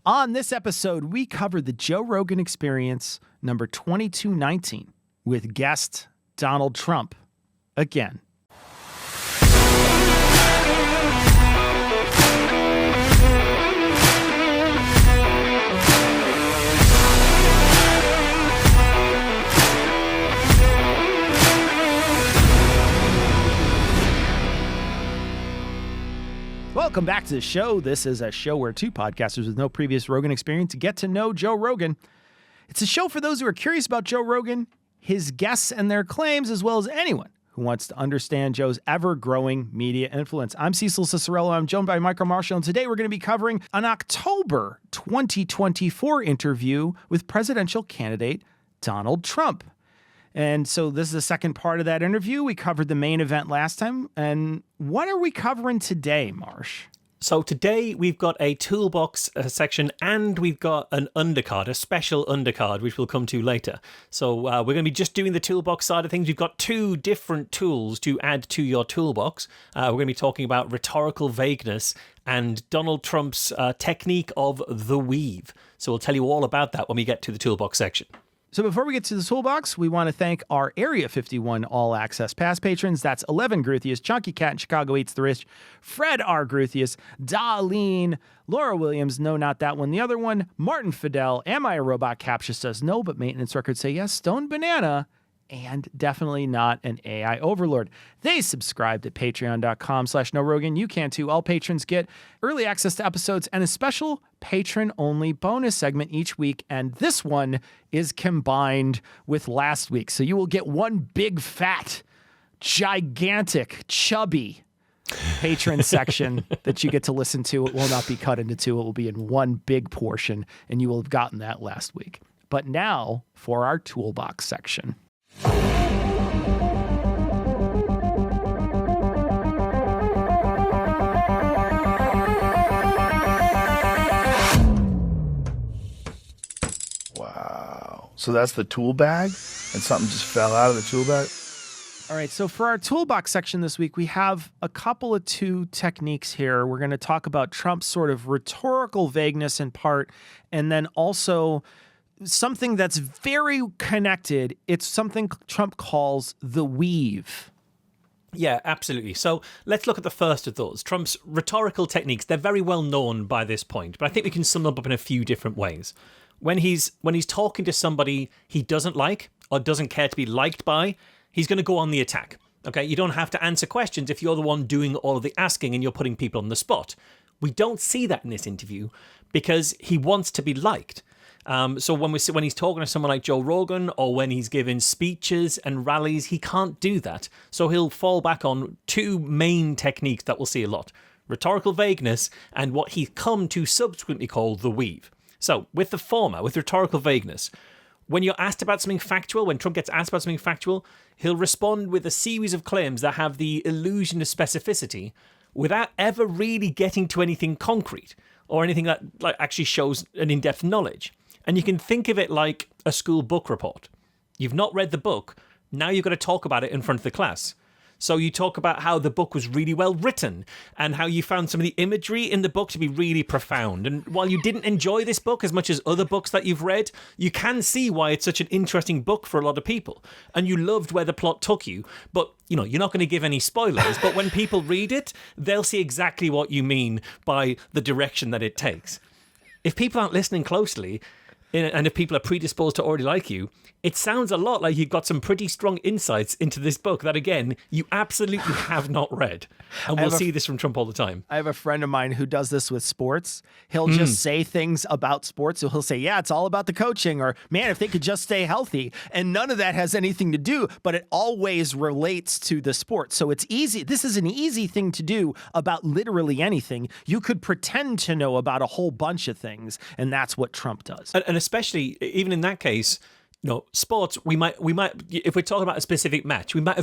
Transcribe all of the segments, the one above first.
On this episode, we covered the Joe Rogan Experience number 2219 with guest Donald Trump again. Welcome back to the show. This is a show where two podcasters with no previous Rogan experience get to know Joe Rogan. It's a show for those who are curious about Joe Rogan, his guests and their claims, as well as anyone who wants to understand Joe's ever-growing media influence. I'm Cecil Cicerello. I'm joined by Michael Marshall, and today we're going to be covering an October 2024 interview with presidential candidate Donald Trump. And so this is the second part of that interview. We covered the main event last time. And what are we covering today, Marsh? So today we've got a toolbox section and we've got an undercard, a special undercard, which we'll come to later. So we're going to be just doing the toolbox side of things. We've got two different tools to add to your toolbox. We're going to be talking about rhetorical vagueness and Donald Trump's technique of the weave. So we'll tell you all about that when we get to the toolbox section. So before we get to the toolbox, we want to thank our Area 51 All Access Pass patrons. That's 11 Gruthius, Chunky Cat in Chicago Eats the Rich, Fred R. Gruthius, Darlene, Laura Williams, no, not that one. The other one, Martin Fidel, Am I a Robot? Captious says no, but Maintenance Records say yes, Stone Banana, and definitely not an AI overlord. They subscribe to patreon.com/NoRogan. You can too. All patrons get early access to episodes and a special patron-only bonus segment each week. And this one is combined with last week. So you will get one big, fat, gigantic, chubby patron section that you get to listen to. It will not be cut into two. It will be in one big portion, and you will have gotten that last week. But now for our toolbox section. Wow. So that's the tool bag? And something just fell out of the tool bag? All right, so for our toolbox section this week, we have a couple of two techniques here. We're going to talk about Trump's sort of rhetorical vagueness in part, and then also something that's very connected. It's something Trump calls the weave. Yeah, absolutely. So let's look at the first of those. Trump's rhetorical techniques, they're very well known by this point, but I think we can sum them up in a few different ways. When he's talking to somebody he doesn't like or doesn't care to be liked by, he's going to go on the attack. Okay, you don't have to answer questions if you're the one doing all of the asking and you're putting people on the spot. We don't see that in this interview because he wants to be liked. So when he's talking to someone like Joe Rogan or when he's giving speeches and rallies, he can't do that. So he'll fall back on two main techniques that we'll see a lot: rhetorical vagueness and what he's come to subsequently call the weave. So with the former, with rhetorical vagueness, when you're asked about something factual, when Trump gets asked about something factual, he'll respond with a series of claims that have the illusion of specificity without ever really getting to anything concrete or anything that actually shows an in-depth knowledge. And you can think of it like a school book report. You've not read the book, now you've got to talk about it in front of the class. So you talk about how the book was really well written and how you found some of the imagery in the book to be really profound. And while you didn't enjoy this book as much as other books that you've read, you can see why it's such an interesting book for a lot of people. And you loved where the plot took you, but you're not going to give any spoilers. But when people read it, they'll see exactly what you mean by the direction that it takes. If people aren't listening closely, and if people are predisposed to already like you, it sounds a lot like you've got some pretty strong insights into this book that, again, you absolutely have not read. And we'll see this from Trump all the time. I have a friend of mine who does this with sports. He'll just say things about sports. So he'll say, yeah, it's all about the coaching, or man, if they could just stay healthy. And none of that has anything to do, but it always relates to the sport. So it's easy. This is an easy thing to do about literally anything. You could pretend to know about a whole bunch of things, and that's what Trump does. And especially, even in that case, sports, we might, if we're talking about a specific match, I might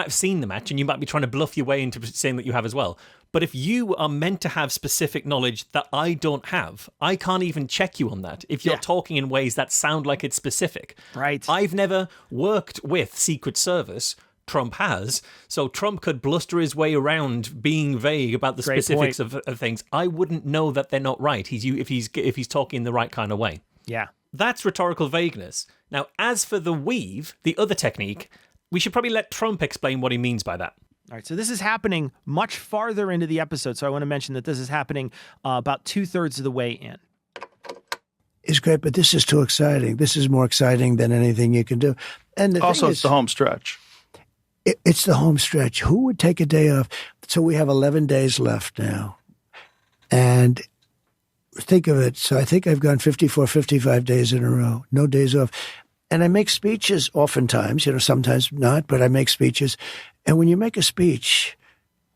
have seen the match and you might be trying to bluff your way into saying that you have as well. But if you are meant to have specific knowledge that I don't have, I can't even check you on that. If you're talking in ways that sound like it's specific. Right. I've never worked with Secret Service, Trump has. So Trump could bluster his way around being vague about the Great specifics of things. I wouldn't know that they're not right. If he's talking the right kind of way. Yeah. That's rhetorical vagueness. Now, as for the weave, the other technique, we should probably let Trump explain what he means by that. All right, so this is happening much farther into the episode, so I want to mention that this is happening about 2/3 of the way in. It's great, but this is too exciting. This is more exciting than anything you can do. And the Also, thing it's the home stretch. It's the home stretch. Who would take a day off? So we have 11 days left now. And think of it. So I think I've gone 54, 55 days in a row. No days off. And I make speeches oftentimes, sometimes not, but I make speeches. And when you make a speech,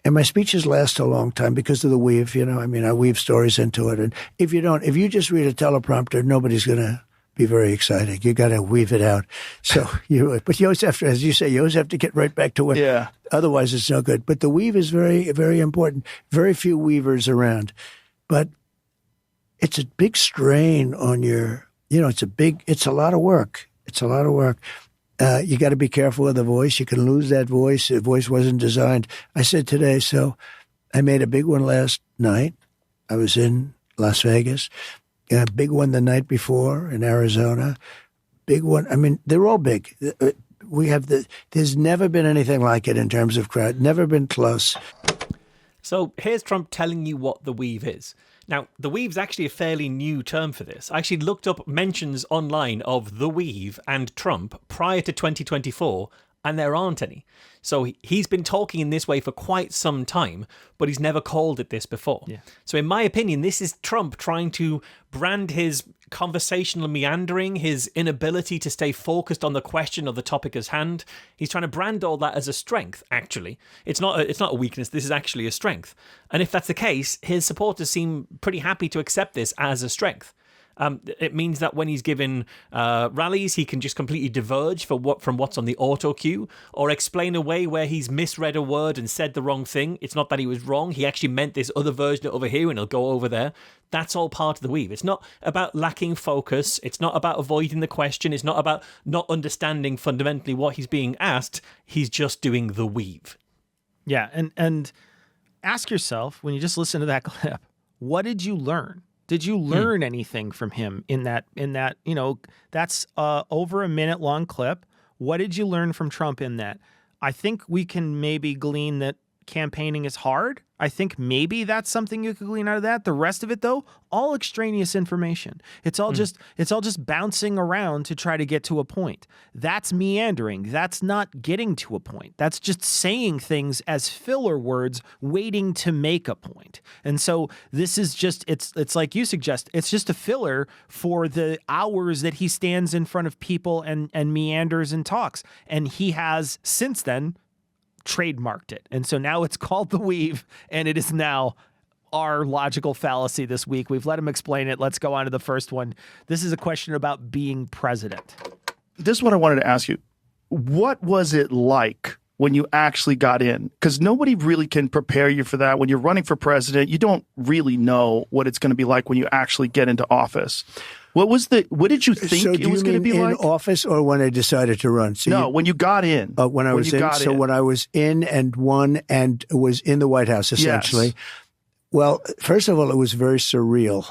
and my speeches last a long time because of the weave, I weave stories into it. And if you just read a teleprompter, nobody's going to be very exciting. You got to weave it out. So but you always have to, as you say, you always have to get right back to it. Yeah. Otherwise, it's no good. But the weave is very, very important. Very few weavers around. But it's a big strain on your, it's a lot of work. It's a lot of work. You got to be careful with the voice. You can lose that voice. The voice wasn't designed. I said today, so I made a big one last night. I was in Las Vegas. A big one the night before in Arizona. Big one. I mean, they're all big. There's never been anything like it in terms of crowd. Never been close. So here's Trump telling you what the weave is. Now, the weave's actually a fairly new term for this. I actually looked up mentions online of the weave and Trump prior to 2024, and there aren't any. So he's been talking in this way for quite some time, but he's never called it this before. Yeah. So in my opinion, this is Trump trying to brand his conversational meandering, his inability to stay focused on the question or the topic at hand. He's trying to brand all that as a strength, actually. It's not a weakness, this is actually a strength. And if that's the case, his supporters seem pretty happy to accept this as a strength. It means that when he's given rallies, he can just completely diverge from what's on the auto cue, or explain away where he's misread a word and said the wrong thing. It's not that he was wrong. He actually meant this other version over here, and he'll go over there. That's all part of the weave. It's not about lacking focus. It's not about avoiding the question. It's not about not understanding fundamentally what he's being asked. He's just doing the weave. Yeah, and ask yourself, when you just listen to that clip, what did you learn? Did you learn anything from him in that, that's over a minute long clip. What did you learn from Trump in that? I think we can maybe glean that campaigning is hard. I think maybe that's something you could glean out of that. The rest of it, though, all extraneous information. It's all just bouncing around to try to get to a point. That's meandering. That's not getting to a point. That's just saying things as filler words, waiting to make a point. And so this is just, it's like you suggest, it's just a filler for the hours that he stands in front of people and meanders and talks. And he has since then trademarked it. And so now it's called the weave, and it is now our logical fallacy this week. We've let him explain it. Let's go on to the first one. This is a question about being president. This is what I wanted to ask you. What was it like when you actually got in? Because nobody really can prepare you for that. When you're running for president, you don't really know what it's going to be like when you actually get into office. What did you think it was going to be like? In office or when I decided to run? So no, when you got in. When I was in. So when I was in and won and was in the White House, essentially. Yes. Well, first of all, it was very surreal.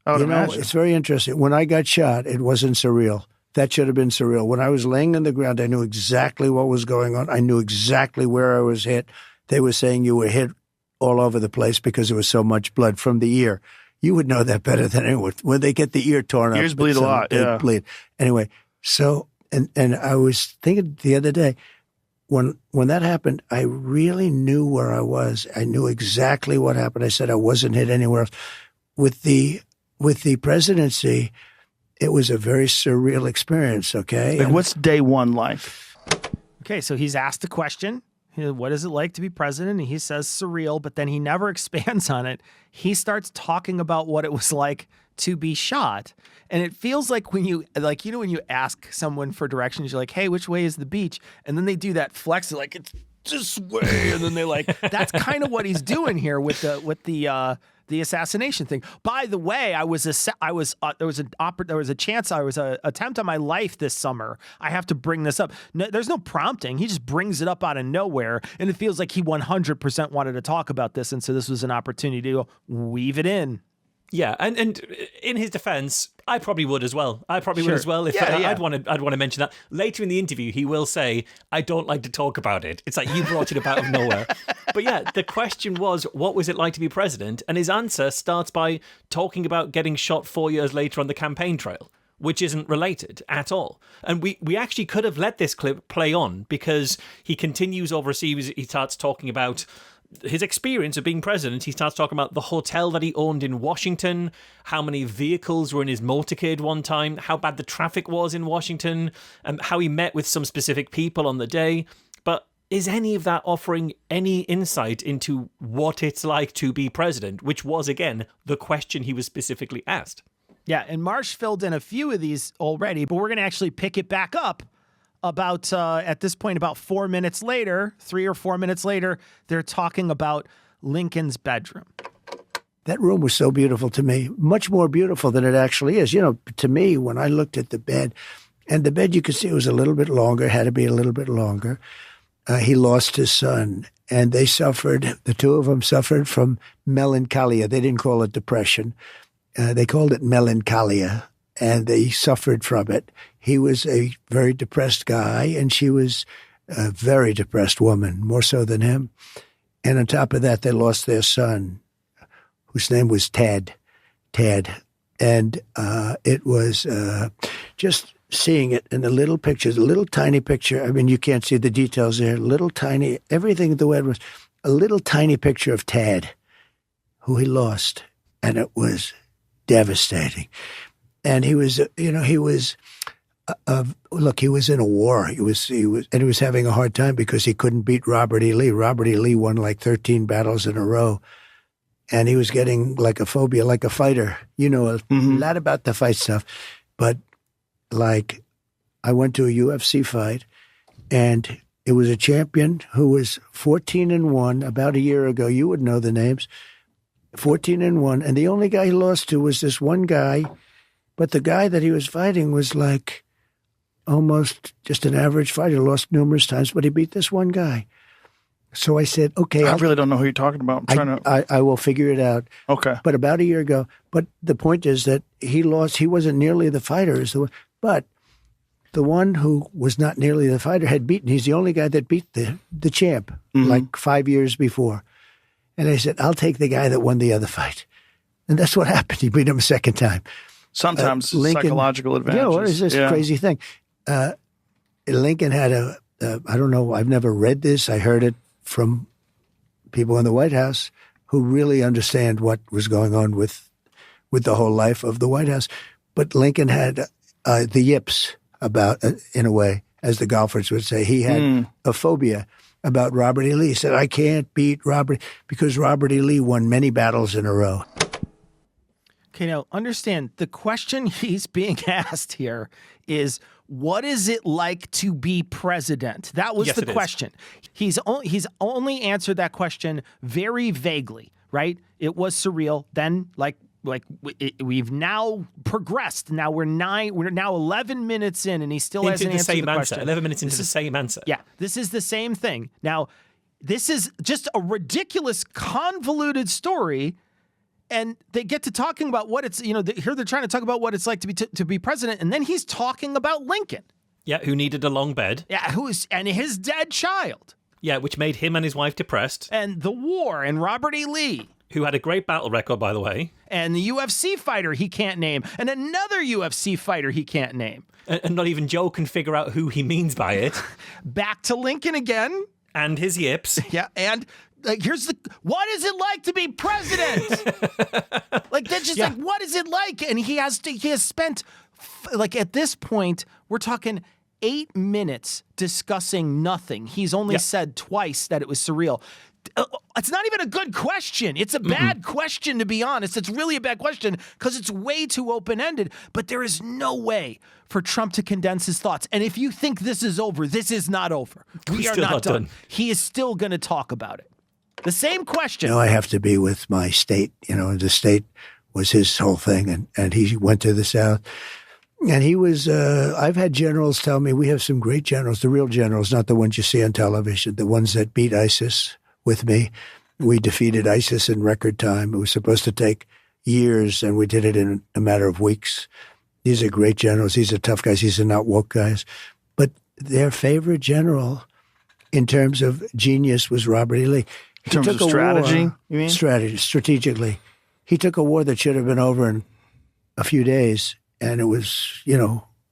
I would imagine. It's very interesting. When I got shot, it wasn't surreal. That should have been surreal. When I was laying on the ground, I knew exactly what was going on. I knew exactly where I was hit. They were saying you were hit all over the place because there was so much blood from the ear. You would know that better than anyone. When they get the ear torn up. Ears bleed a lot, yeah. Bleed. Anyway, so, and I was thinking the other day, when that happened, I really knew where I was. I knew exactly what happened. I said I wasn't hit anywhere else. With the presidency, it was a very surreal experience, okay? Like, what's day one like? Okay, so he's asked a question. What is it like to be president? And he says surreal, but then he never expands on it. He starts talking about what it was like to be shot. And it feels like when you ask someone for directions, you're like, hey, which way is the beach? And then they do that flex, like, it's this way. And then they that's kind of what he's doing here with the the assassination thing. By the way, there was a chance, I was a attempt on my life this summer. I have to bring this up. No, there's no prompting. He just brings it up out of nowhere, and it feels like he 100% wanted to talk about this, and so this was an opportunity to weave it in. Yeah, and in his defense, I probably would as well. I'd want to mention that. Later in the interview, he will say, I don't like to talk about it. It's like you brought it up out of nowhere. But yeah, the question was, what was it like to be president? And his answer starts by talking about getting shot 4 years later on the campaign trail, which isn't related at all. And we actually could have let this clip play on, because he continues overseas. He starts talking about his experience of being president. He starts talking about the hotel that he owned in Washington, how many vehicles were in his motorcade one time, how bad the traffic was in Washington, and how he met with some specific people on the day. But is any of that offering any insight into what it's like to be president, which was, again, the question he was specifically asked? Yeah, and Marsh filled in a few of these already, but we're going to actually pick it back up about, at this point, about 4 minutes later, 3 or 4 minutes later, they're talking about Lincoln's bedroom. That room was so beautiful to me, much more beautiful than it actually is. You know, to me, when I looked at the bed, and the bed you could see was a little bit longer, had to be a little bit longer. He lost his son, and they suffered, the two of them suffered from melancholia. They didn't call it depression. They called it melancholia, and they suffered from it. He was a very depressed guy, and she was a very depressed woman, more so than him. And on top of that, they lost their son, whose name was Ted. And it was just seeing it in the little pictures, a little tiny picture. I mean, you can't see the details there. Little tiny, everything the way it was, a little tiny picture of Ted, who he lost. And it was devastating. And he was in a war. He was having a hard time because he couldn't beat Robert E. Lee. Robert E. Lee won like 13 battles in a row. And he was getting like a phobia, like a fighter. You know, a lot about the fight stuff. But like, I went to a UFC fight, and it was a champion who was 14-1 about a year ago. You would know the names. 14-1. And the only guy he lost to was this one guy. But the guy that he was fighting was like almost just an average fighter, lost numerous times, but he beat this one guy. So I said, okay. I really don't know who you're talking about. I will figure it out. Okay. But about a year ago. But the point is that he lost. He wasn't nearly the fighter as the one. But the one who was not nearly the fighter had beaten. He's the only guy that beat the champ like 5 years before. And I said, I'll take the guy that won the other fight. And that's what happened. He beat him a second time. Sometimes Lincoln, psychological advantages. Yeah, what is this crazy thing? Lincoln had I don't know, I've never read this. I heard it from people in the White House who really understand what was going on with the whole life of the White House. But Lincoln had the yips about, in a way, as the golfers would say. He had a phobia about Robert E. Lee. He said, I can't beat Robert because Robert E. Lee won many battles in a row. Okay, now understand, the question he's being asked here is, what is it like to be president? That was the question. He's only answered that question very vaguely, right? It was surreal. Then, we've now progressed. Now we're now 11 minutes in, and he still hasn't answered the question. 11 minutes into the same answer. Yeah, this is the same thing. Now, this is just a ridiculous, convoluted story. And they get to talking about what it's, here they're trying to talk about what it's like to be president. And then he's talking about Lincoln. Yeah, who needed a long bed. Yeah, and his dead child. Yeah, which made him and his wife depressed. And the war, and Robert E. Lee. Who had a great battle record, by the way. And the UFC fighter he can't name. And another UFC fighter he can't name. And not even Joe can figure out who he means by it. Back to Lincoln again. And his yips. Yeah, and... what is it like to be president? That's just what is it like? And he has spent, at this point, we're talking 8 minutes discussing nothing. He's only said twice that it was surreal. It's not even a good question. It's a bad question, to be honest. It's really a bad question because it's way too open-ended. But there is no way for Trump to condense his thoughts. And if you think this is over, this is not over. We are not done. He is still going to talk about it. The same question. I have to be with my state. The state was his whole thing, and he went to the South. And he was, I've had generals tell me, we have some great generals, the real generals, not the ones you see on television, the ones that beat ISIS with me. We defeated ISIS in record time. It was supposed to take years, and we did it in a matter of weeks. These are great generals. These are tough guys. These are not woke guys. But their favorite general in terms of genius was Robert E. Lee. In terms of strategy, you mean? Strategically. He took a war that should have been over in a few days, and it was,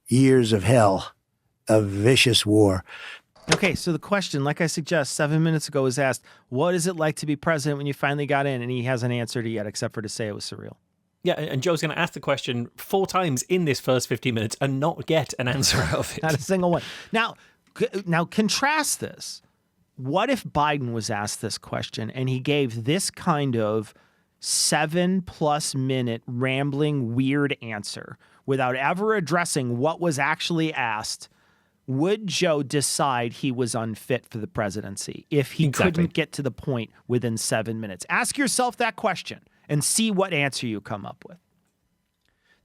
years of hell, a vicious war. Okay, so the question, like I suggest 7 minutes ago, was asked, what is it like to be president when you finally got in? And he hasn't answered it yet, except for to say it was surreal. Yeah, and Joe's going to ask the question 4 times in this first 15 minutes and not get an answer out of it. Not a single one. Now contrast this. What if Biden was asked this question and he gave this kind of 7+ minute rambling weird answer without ever addressing what was actually asked? Would Joe decide he was unfit for the presidency if he couldn't get to the point within 7 minutes? Ask yourself that question and see what answer you come up with.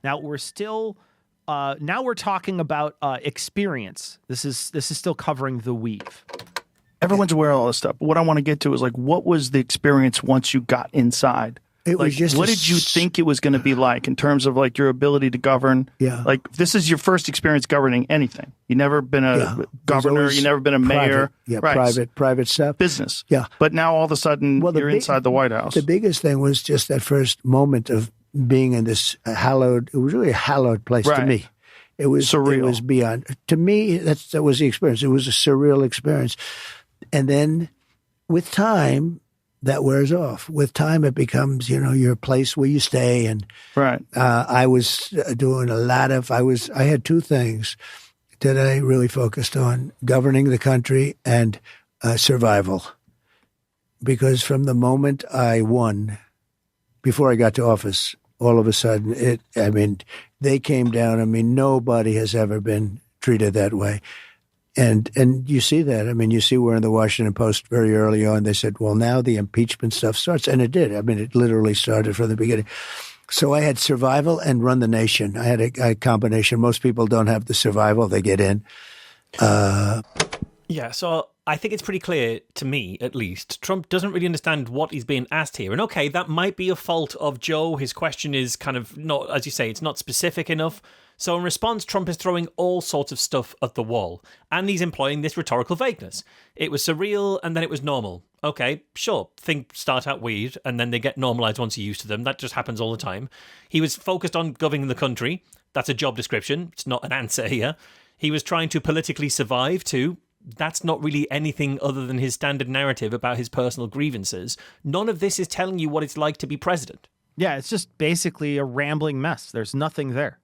Now we're talking about experience. This is still covering the weave. Everyone's aware of all this stuff. What I want to get to is what was the experience once you got inside? What did you think it was going to be like in terms of your ability to govern? Yeah. This is your first experience governing anything. You've never been a governor. You've never been a mayor. Yeah, right. Private stuff. Business. Yeah. But now all of a sudden you're inside the White House. The biggest thing was just that first moment of being in this it was really a hallowed place to me. It was surreal. It was beyond. To me, that was the experience. It was a surreal experience. And then with time, that wears off. With time, it becomes, your place where you stay. And I was doing I had 2 things that I really focused on: governing the country and survival. Because from the moment I won, before I got to office, all of a sudden, they came down. Nobody has ever been treated that way. And you see that. You see where in the Washington Post very early on, they said, well, now the impeachment stuff starts. And it did. It literally started from the beginning. So I had survival and run the nation. I had a combination. Most people don't have the survival. They get in. Yeah, so I think it's pretty clear, to me at least, Trump doesn't really understand what he's being asked here. And okay, that might be a fault of Joe. His question is kind of not, as you say, it's not specific enough. So in response, Trump is throwing all sorts of stuff at the wall. And he's employing this rhetorical vagueness. It was surreal and then it was normal. Okay, sure. Things start out weird and then they get normalized once you're used to them. That just happens all the time. He was focused on governing the country. That's a job description. It's not an answer here. He was trying to politically survive too. That's not really anything other than his standard narrative about his personal grievances. None of this is telling you what it's like to be president. Yeah, it's just basically a rambling mess. There's nothing there.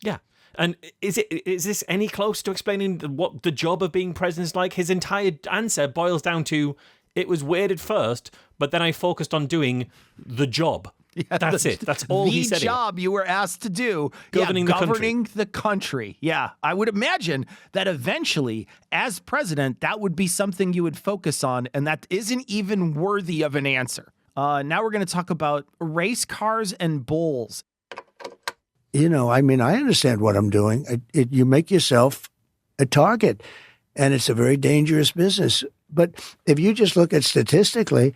Yeah. And is this any close to explaining what the job of being president is like? His entire answer boils down to, it was weird at first, but then I focused on doing the job. Yeah, that's it. That's all he said. The job you were asked to do. Governing the country. Yeah. I would imagine that eventually, as president, that would be something you would focus on, and that isn't even worthy of an answer. Now we're going to talk about race cars and bulls. I understand what I'm doing. You make yourself a target, and it's a very dangerous business. But if you just look at statistically,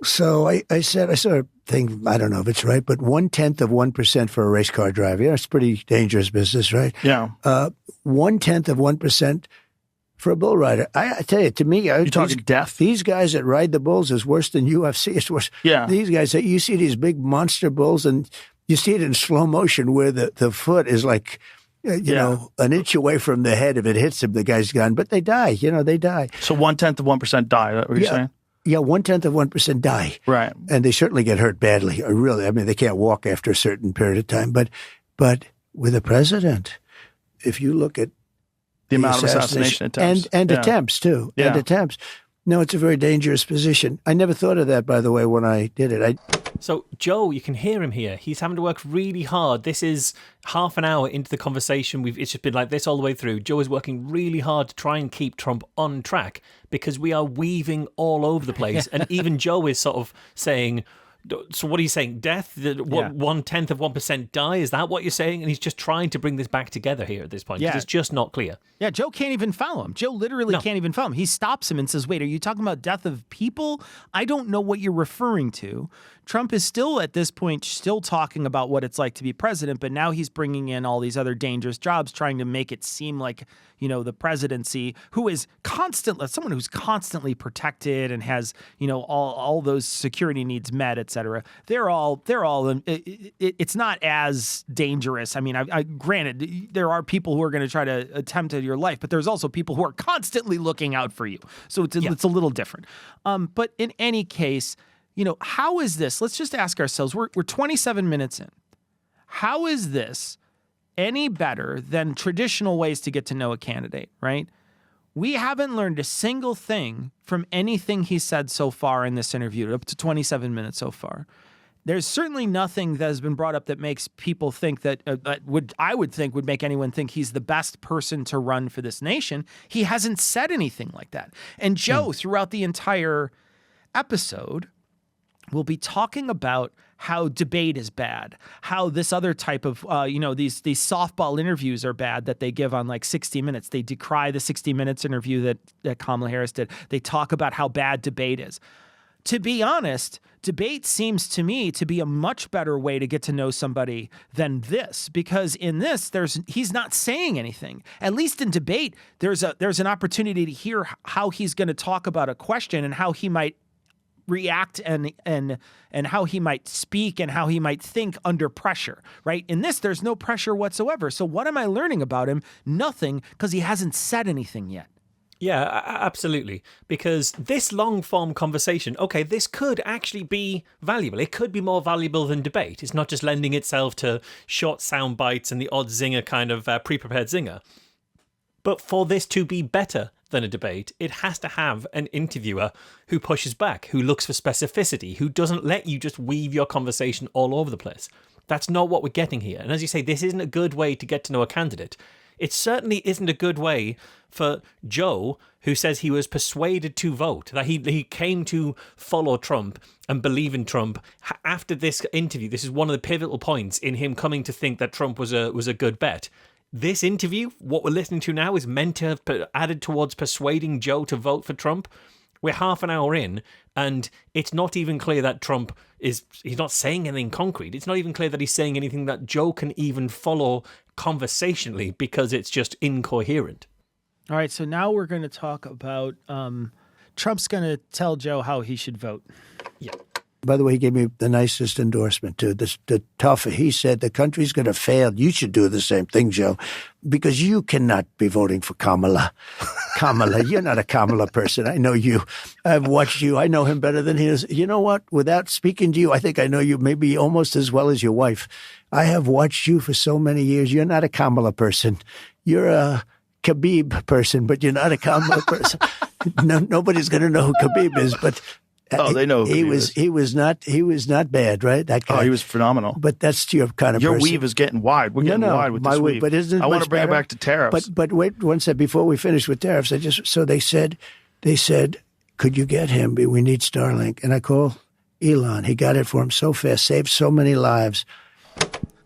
so I saw a thing, I don't know if it's right, but 0.1% for a race car driver. Yeah, it's a pretty dangerous business, right? Yeah. 0.1% for a bull rider. I tell you, to me, you're talking death. These guys that ride the bulls is worse than UFC. It's worse. Yeah. These guys, you see these big monster bulls, and you see it in slow motion where the foot is like, an inch away from the head. If it hits him, the guy's gone. But they die. They die. So 0.1% die. Is that what you're saying? Yeah, 0.1% die. Right. And they certainly get hurt badly. Really, they can't walk after a certain period of time. But with a president, if you look at the amount of assassination attempts. And attempts, too. Yeah. And attempts. No, it's a very dangerous position. I never thought of that, by the way, when I did it. So Joe, you can hear him here. He's having to work really hard. This is half an hour into the conversation. It's just been like this all the way through. Joe is working really hard to try and keep Trump on track because we are weaving all over the place. And even Joe is sort of saying, so what are you saying? Death? 1/10 of 1% die? Is that what you're saying? And he's just trying to bring this back together here at this point because it's just not clear. Yeah, Joe can't even follow him. Joe literally can't even follow him. He stops him and says, wait, are you talking about death of people? I don't know what you're referring to. Trump is still, at this point, still talking about what it's like to be president, but now he's bringing in all these other dangerous jobs, trying to make it seem like, the presidency, who is someone who's constantly protected and has, all those security needs met, et cetera. It's not as dangerous. I mean, granted, there are people who are going to try to attempt your life, but there's also people who are constantly looking out for you. So it's a little different. But in any case, how is this? Let's just ask ourselves, we're 27 minutes in. How is this any better than traditional ways to get to know a candidate, right? We haven't learned a single thing from anything he said so far in this interview, up to 27 minutes so far. There's certainly nothing that has been brought up that makes people think that would make anyone think he's the best person to run for this nation. He hasn't said anything like that. And Joe, throughout the entire episode, will be talking about how debate is bad, how this other type of, these softball interviews are bad that they give on like 60 Minutes. They decry the 60 Minutes interview that Kamala Harris did. They talk about how bad debate is. To be honest, debate seems to me to be a much better way to get to know somebody than this, because in this, he's not saying anything. At least in debate, there's an opportunity to hear how he's going to talk about a question and how he might react and how he might speak and how he might think under pressure, right? In this, there's no pressure whatsoever. So what am I learning about him? Nothing, because he hasn't said anything yet. Yeah, absolutely. Because this long-form conversation, okay, this could actually be valuable. It could be more valuable than debate. It's not just lending itself to short sound bites and the odd zinger kind of pre-prepared zinger. But for this to be better than a debate, it has to have an interviewer who pushes back, who looks for specificity, who doesn't let you just weave your conversation all over the place. That's not what we're getting here. And as you say, this isn't a good way to get to know a candidate. It certainly isn't a good way for Joe, who says he was persuaded to vote, that he came to follow Trump and believe in Trump. After this interview, this is one of the pivotal points in him coming to think that Trump was a good bet. This interview, what we're listening to now, is meant to have added towards persuading Joe to vote for Trump. We're half an hour in, and it's not even clear that Trump he's not saying anything concrete. It's not even clear that he's saying anything that Joe can even follow conversationally, because it's just incoherent. All right, so now we're going to talk about Trump's going to tell Joe how he should vote. Yeah. By the way, he gave me the nicest endorsement, too. The tougher. He said, the country's going to fail. You should do the same thing, Joe, because you cannot be voting for Kamala. Kamala, you're not a Kamala person. I know you. I've watched you. I know him better than he is. You know what? Without speaking to you, I think I know you maybe almost as well as your wife. I have watched you for so many years. You're not a Kamala person. You're a Khabib person, but you're not a Kamala person. Nobody's going to know who Khabib is, but... they know who he was not bad, right? That guy. Oh, he was phenomenal. But that's your kind of your person. weave is getting wide. We're getting wide with this weave. But isn't it I want to bring better? it back to tariffs. But wait one second before we finish with tariffs. So they said, could you get him? We need Starlink. And I call Elon. He got it for him so fast, saved so many lives.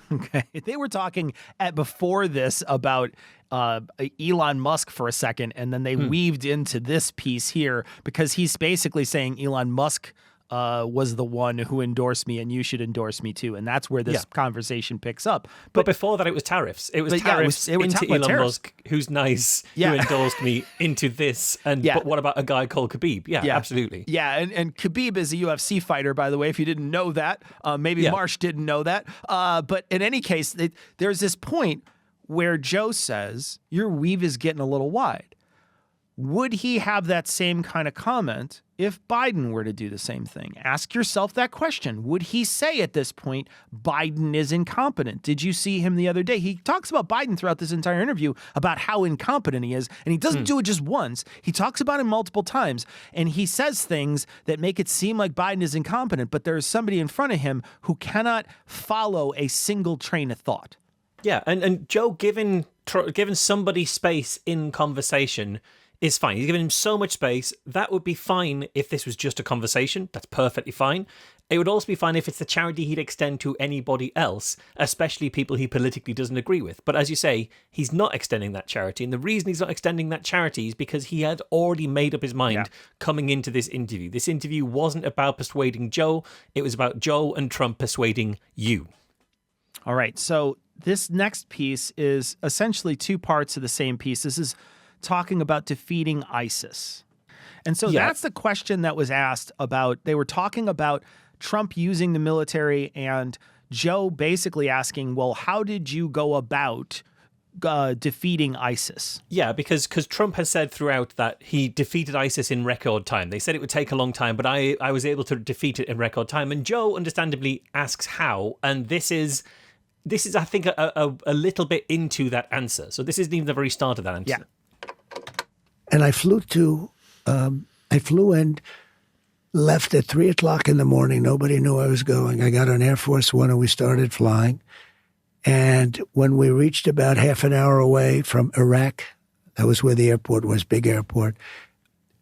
Okay, they were talking before this about Elon Musk for a second, and then they weaved into this piece here because he's basically saying Elon Musk was the one who endorsed me, and you should endorse me too, and that's where this conversation picks up. But before that, it was tariffs. It was tariffs into Elon Musk, who's nice, who endorsed me, into this. But what about a guy called Khabib? Yeah, absolutely. Yeah, and Khabib is a UFC fighter, by the way, if you didn't know that. Maybe Marsh didn't know that. But in any case, there's this point where Joe says, your weave is getting a little wide. Would he have that same kind of comment if Biden were to do the same thing? Ask yourself that question. Would he say at this point, Biden is incompetent? Did you see him the other day? He talks about Biden throughout this entire interview about how incompetent he is, and he doesn't do it just once. He talks about it multiple times, and he says things that make it seem like Biden is incompetent, but there is somebody in front of him who cannot follow a single train of thought. Yeah, and Joe giving somebody space in conversation is fine. He's giving him so much space. That would be fine if this was just a conversation. That's perfectly fine. It would also be fine if it's the charity he'd extend to anybody else, especially people he politically doesn't agree with. But as you say, he's not extending that charity. And the reason he's not extending that charity is because he had already made up his mind coming into this interview. This interview wasn't about persuading Joe. It was about Joe and Trump persuading you. All right. So this next piece is essentially two parts of the same piece. This is talking about defeating ISIS. And so that's the question that was asked about. They were talking about Trump using the military and Joe basically asking, well, how did you go about defeating ISIS? Yeah, because Trump has said throughout that he defeated ISIS in record time. They said it would take a long time, but I was able to defeat it in record time. And Joe understandably asks how, and this is I think a little bit into that answer. So this isn't even the very start of that answer. Yeah. And I flew and left at 3 o'clock in the morning. Nobody knew I was going. I got on Air Force One and we started flying. And when we reached about half an hour away from Iraq, that was where the airport was, big airport,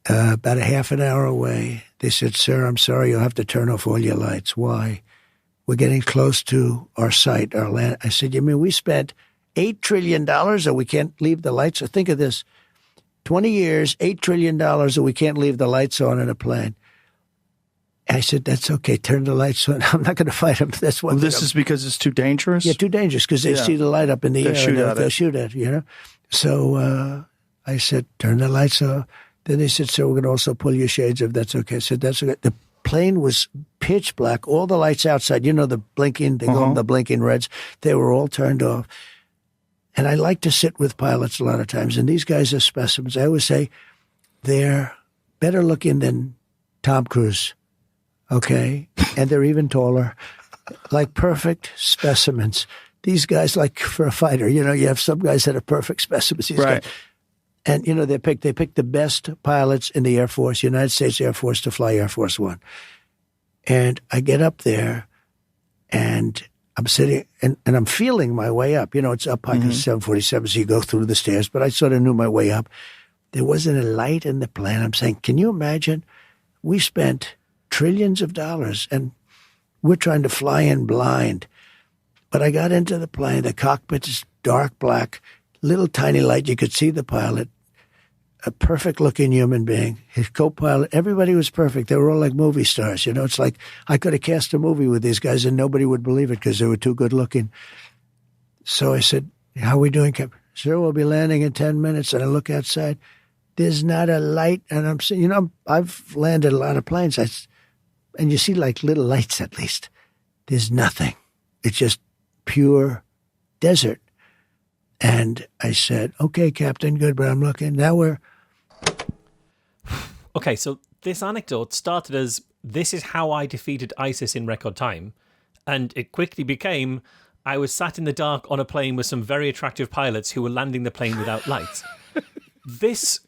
about a half an hour away, they said, "Sir, I'm sorry, you'll have to turn off all your lights." "Why?" "We're getting close to our site, our land." I said, "You mean we spent $8 trillion and we can't leave the lights?" So think of this. 20 years, $8 trillion, and we can't leave the lights on in a plane. I said, "That's okay. Turn the lights on." I'm not going to fight them. That's one. This is because it's too dangerous? Yeah, too dangerous because they see the light up in the air and they'll shoot at it, you know? So I said, "Turn the lights off." Then they said, "So we're going to also pull your shades if that's okay." I said, "That's okay." The plane was pitch black. All the lights outside, you know, the blinking, they call them the blinking reds, they were all turned off. And I like to sit with pilots a lot of times, and these guys are specimens. I always say they're better looking than Tom Cruise, okay? And they're even taller, like perfect specimens. These guys, like for a fighter, you know, you have some guys that are perfect specimens. These guys. And, you know, they picked the best pilots in the Air Force, United States Air Force, to fly Air Force One. And I get up there, and I'm sitting, and I'm feeling my way up. You know, it's up high because 747, so you go through the stairs. But I sort of knew my way up. There wasn't a light in the plane. I'm saying, can you imagine? We spent trillions of dollars, and we're trying to fly in blind. But I got into the plane. The cockpit is dark black, little tiny light. You could see the pilot, a perfect-looking human being. His co-pilot, everybody was perfect. They were all like movie stars. You know, it's like I could have cast a movie with these guys and nobody would believe it because they were too good-looking. So I said, "How are we doing, Captain?" "Sir, we'll be landing in 10 minutes. And I look outside. There's not a light. And I'm saying, you know, I've landed a lot of planes. And you see like little lights at least. There's nothing. It's just pure desert. And I said, "Okay, Captain, good, but I'm looking." Now we're... Okay, so this anecdote started as, "This is how I defeated ISIS in record time." And it quickly became, "I was sat in the dark on a plane with some very attractive pilots who were landing the plane without lights." This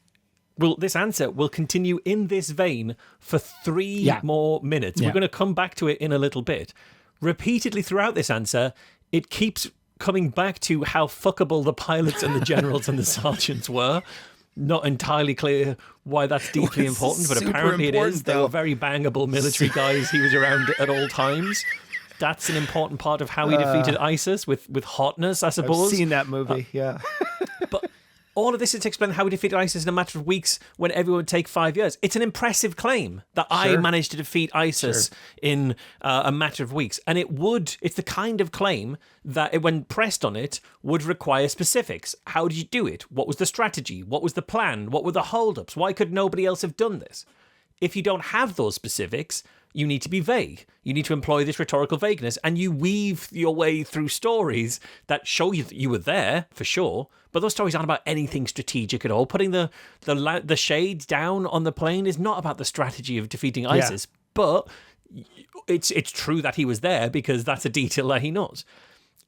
answer will continue in this vein for 3 more minutes. We're going to come back to it in a little bit. Repeatedly throughout this answer, it keeps coming back to how fuckable the pilots and the generals and the sergeants were. Not entirely clear why that's deeply important, but apparently it is. They were very bangable military guys he was around at all times. That's an important part of how he defeated ISIS with hotness, I suppose. I've seen that movie, yeah. But all of this is to explain how he defeated ISIS in a matter of weeks when everyone would take 5 years. It's an impressive claim that I managed to defeat ISIS in a matter of weeks. And it's the kind of claim that, when pressed on it, would require specifics. How did you do it? What was the strategy? What was the plan? What were the holdups? Why could nobody else have done this? If you don't have those specifics, you need to be vague. You need to employ this rhetorical vagueness, and you weave your way through stories that show you that you were there, for sure, but those stories aren't about anything strategic at all. Putting the shade down on the plane is not about the strategy of defeating ISIS, but it's true that he was there because that's a detail that he knows.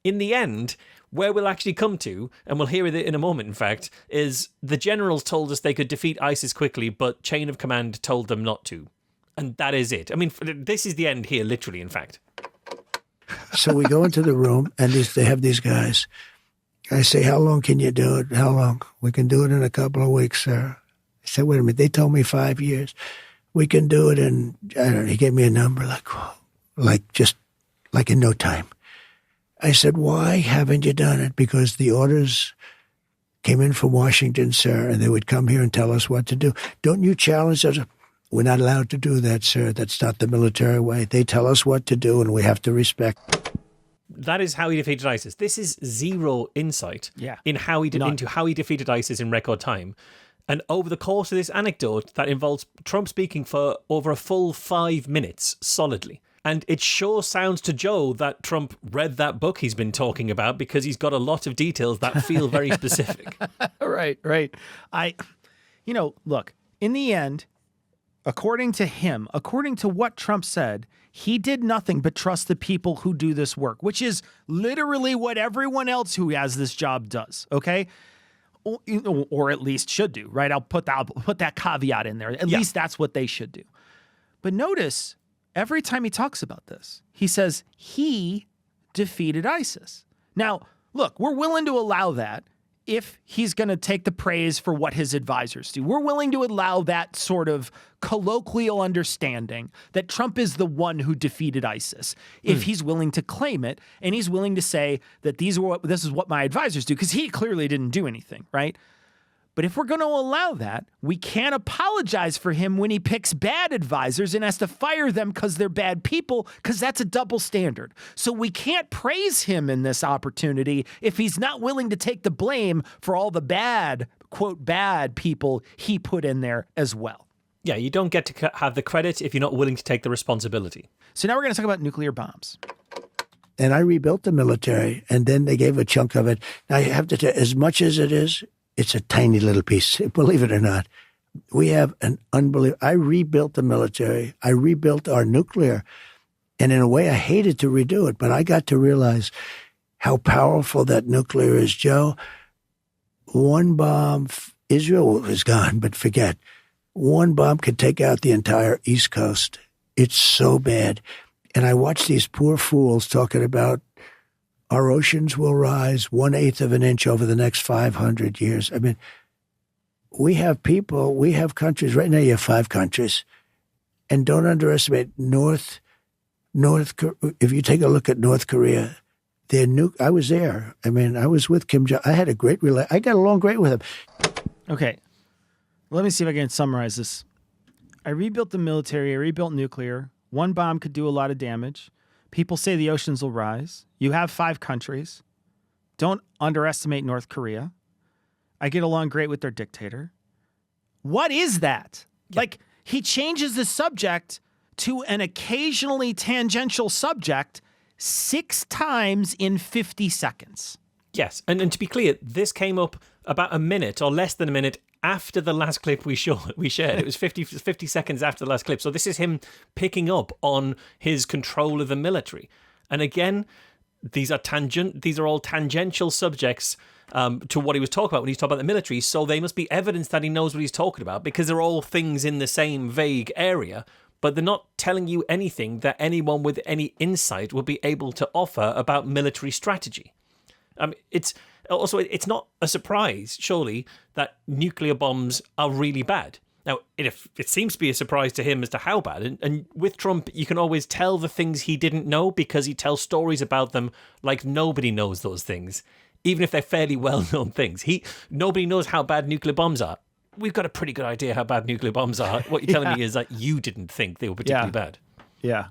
In the end, where we'll actually come to, and we'll hear it in a moment, in fact, is the generals told us they could defeat ISIS quickly, but chain of command told them not to. And that is it. I mean, this is the end here, literally, in fact. So we go into the room, and they have these guys. I say, how long can you do it? How long? We can do it in a couple of weeks, sir. I said, wait a minute. They told me 5 years. We can do it in, I don't know, he gave me a number, like in no time. I said, why haven't you done it? Because the orders came in from Washington, sir, and they would come here and tell us what to do. Don't you challenge us? We're not allowed to do that, sir. That's not the military way. They tell us what to do, and we have to respect. That is how he defeated ISIS. This is zero insight in how he into how he defeated ISIS in record time. And over the course of this anecdote, that involves Trump speaking for over a full 5 minutes solidly. And it sure sounds to Joe that Trump read that book he's been talking about, because he's got a lot of details that feel very specific. Right. Look, in the end, according to him, according to what Trump said, he did nothing but trust the people who do this work, which is literally what everyone else who has this job does, okay? Or at least should do, right? I'll put that caveat in there. At least that's what they should do. But notice, every time he talks about this, he says he defeated ISIS. Now, look, we're willing to allow that if he's going to take the praise for what his advisors do. We're willing to allow that sort of colloquial understanding that Trump is the one who defeated ISIS, if he's willing to claim it, and he's willing to say that this is what my advisors do, because he clearly didn't do anything, right? But if we're going to allow that, we can't apologize for him when he picks bad advisors and has to fire them because they're bad people, because that's a double standard. So we can't praise him in this opportunity if he's not willing to take the blame for all the bad, quote, bad people he put in there as well. Yeah, you don't get to have the credit if you're not willing to take the responsibility. So now we're going to talk about nuclear bombs. And I rebuilt the military, and then they gave a chunk of it. Now, you have to tell, as much as it is, it's a tiny little piece, believe it or not. We have an unbelievable... I rebuilt the military. I rebuilt our nuclear. And in a way, I hated to redo it, but I got to realize how powerful that nuclear is, Joe. One bomb, Israel is gone, but forget. One bomb could take out the entire East Coast. It's so bad. And I watch these poor fools talking about our oceans will rise 1/8 of an inch over the next 500 years. I mean, we have people, we have countries. Right now you have 5 countries. And don't underestimate North. If you take a look at North Korea, I was there. I mean, I was with Kim Jong. I had a great I got along great with him. Okay. Let me see if I can summarize this. I rebuilt the military. I rebuilt nuclear. One bomb could do a lot of damage. People say the oceans will rise. You have 5 countries. Don't underestimate North Korea. I get along great with their dictator. What is that? Yeah. Like, he changes the subject to an occasionally tangential subject 6 times in 50 seconds. Yes, and to be clear, this came up about a minute or less than a minute after the last clip we shared. It was 50 seconds after the last clip. So this is him picking up on his control of the military. And again, these are all tangential subjects to what he was talking about when he's talking about the military. So they must be evidence that he knows what he's talking about, because they're all things in the same vague area. But they're not telling you anything that anyone with any insight would be able to offer about military strategy. It's not a surprise, surely, that nuclear bombs are really bad. Now, it seems to be a surprise to him as to how bad. And with Trump, you can always tell the things he didn't know because he tells stories about them like nobody knows those things, even if they're fairly well-known things. Nobody knows how bad nuclear bombs are. We've got a pretty good idea how bad nuclear bombs are. What you're telling me is that you didn't think they were particularly bad. Yeah.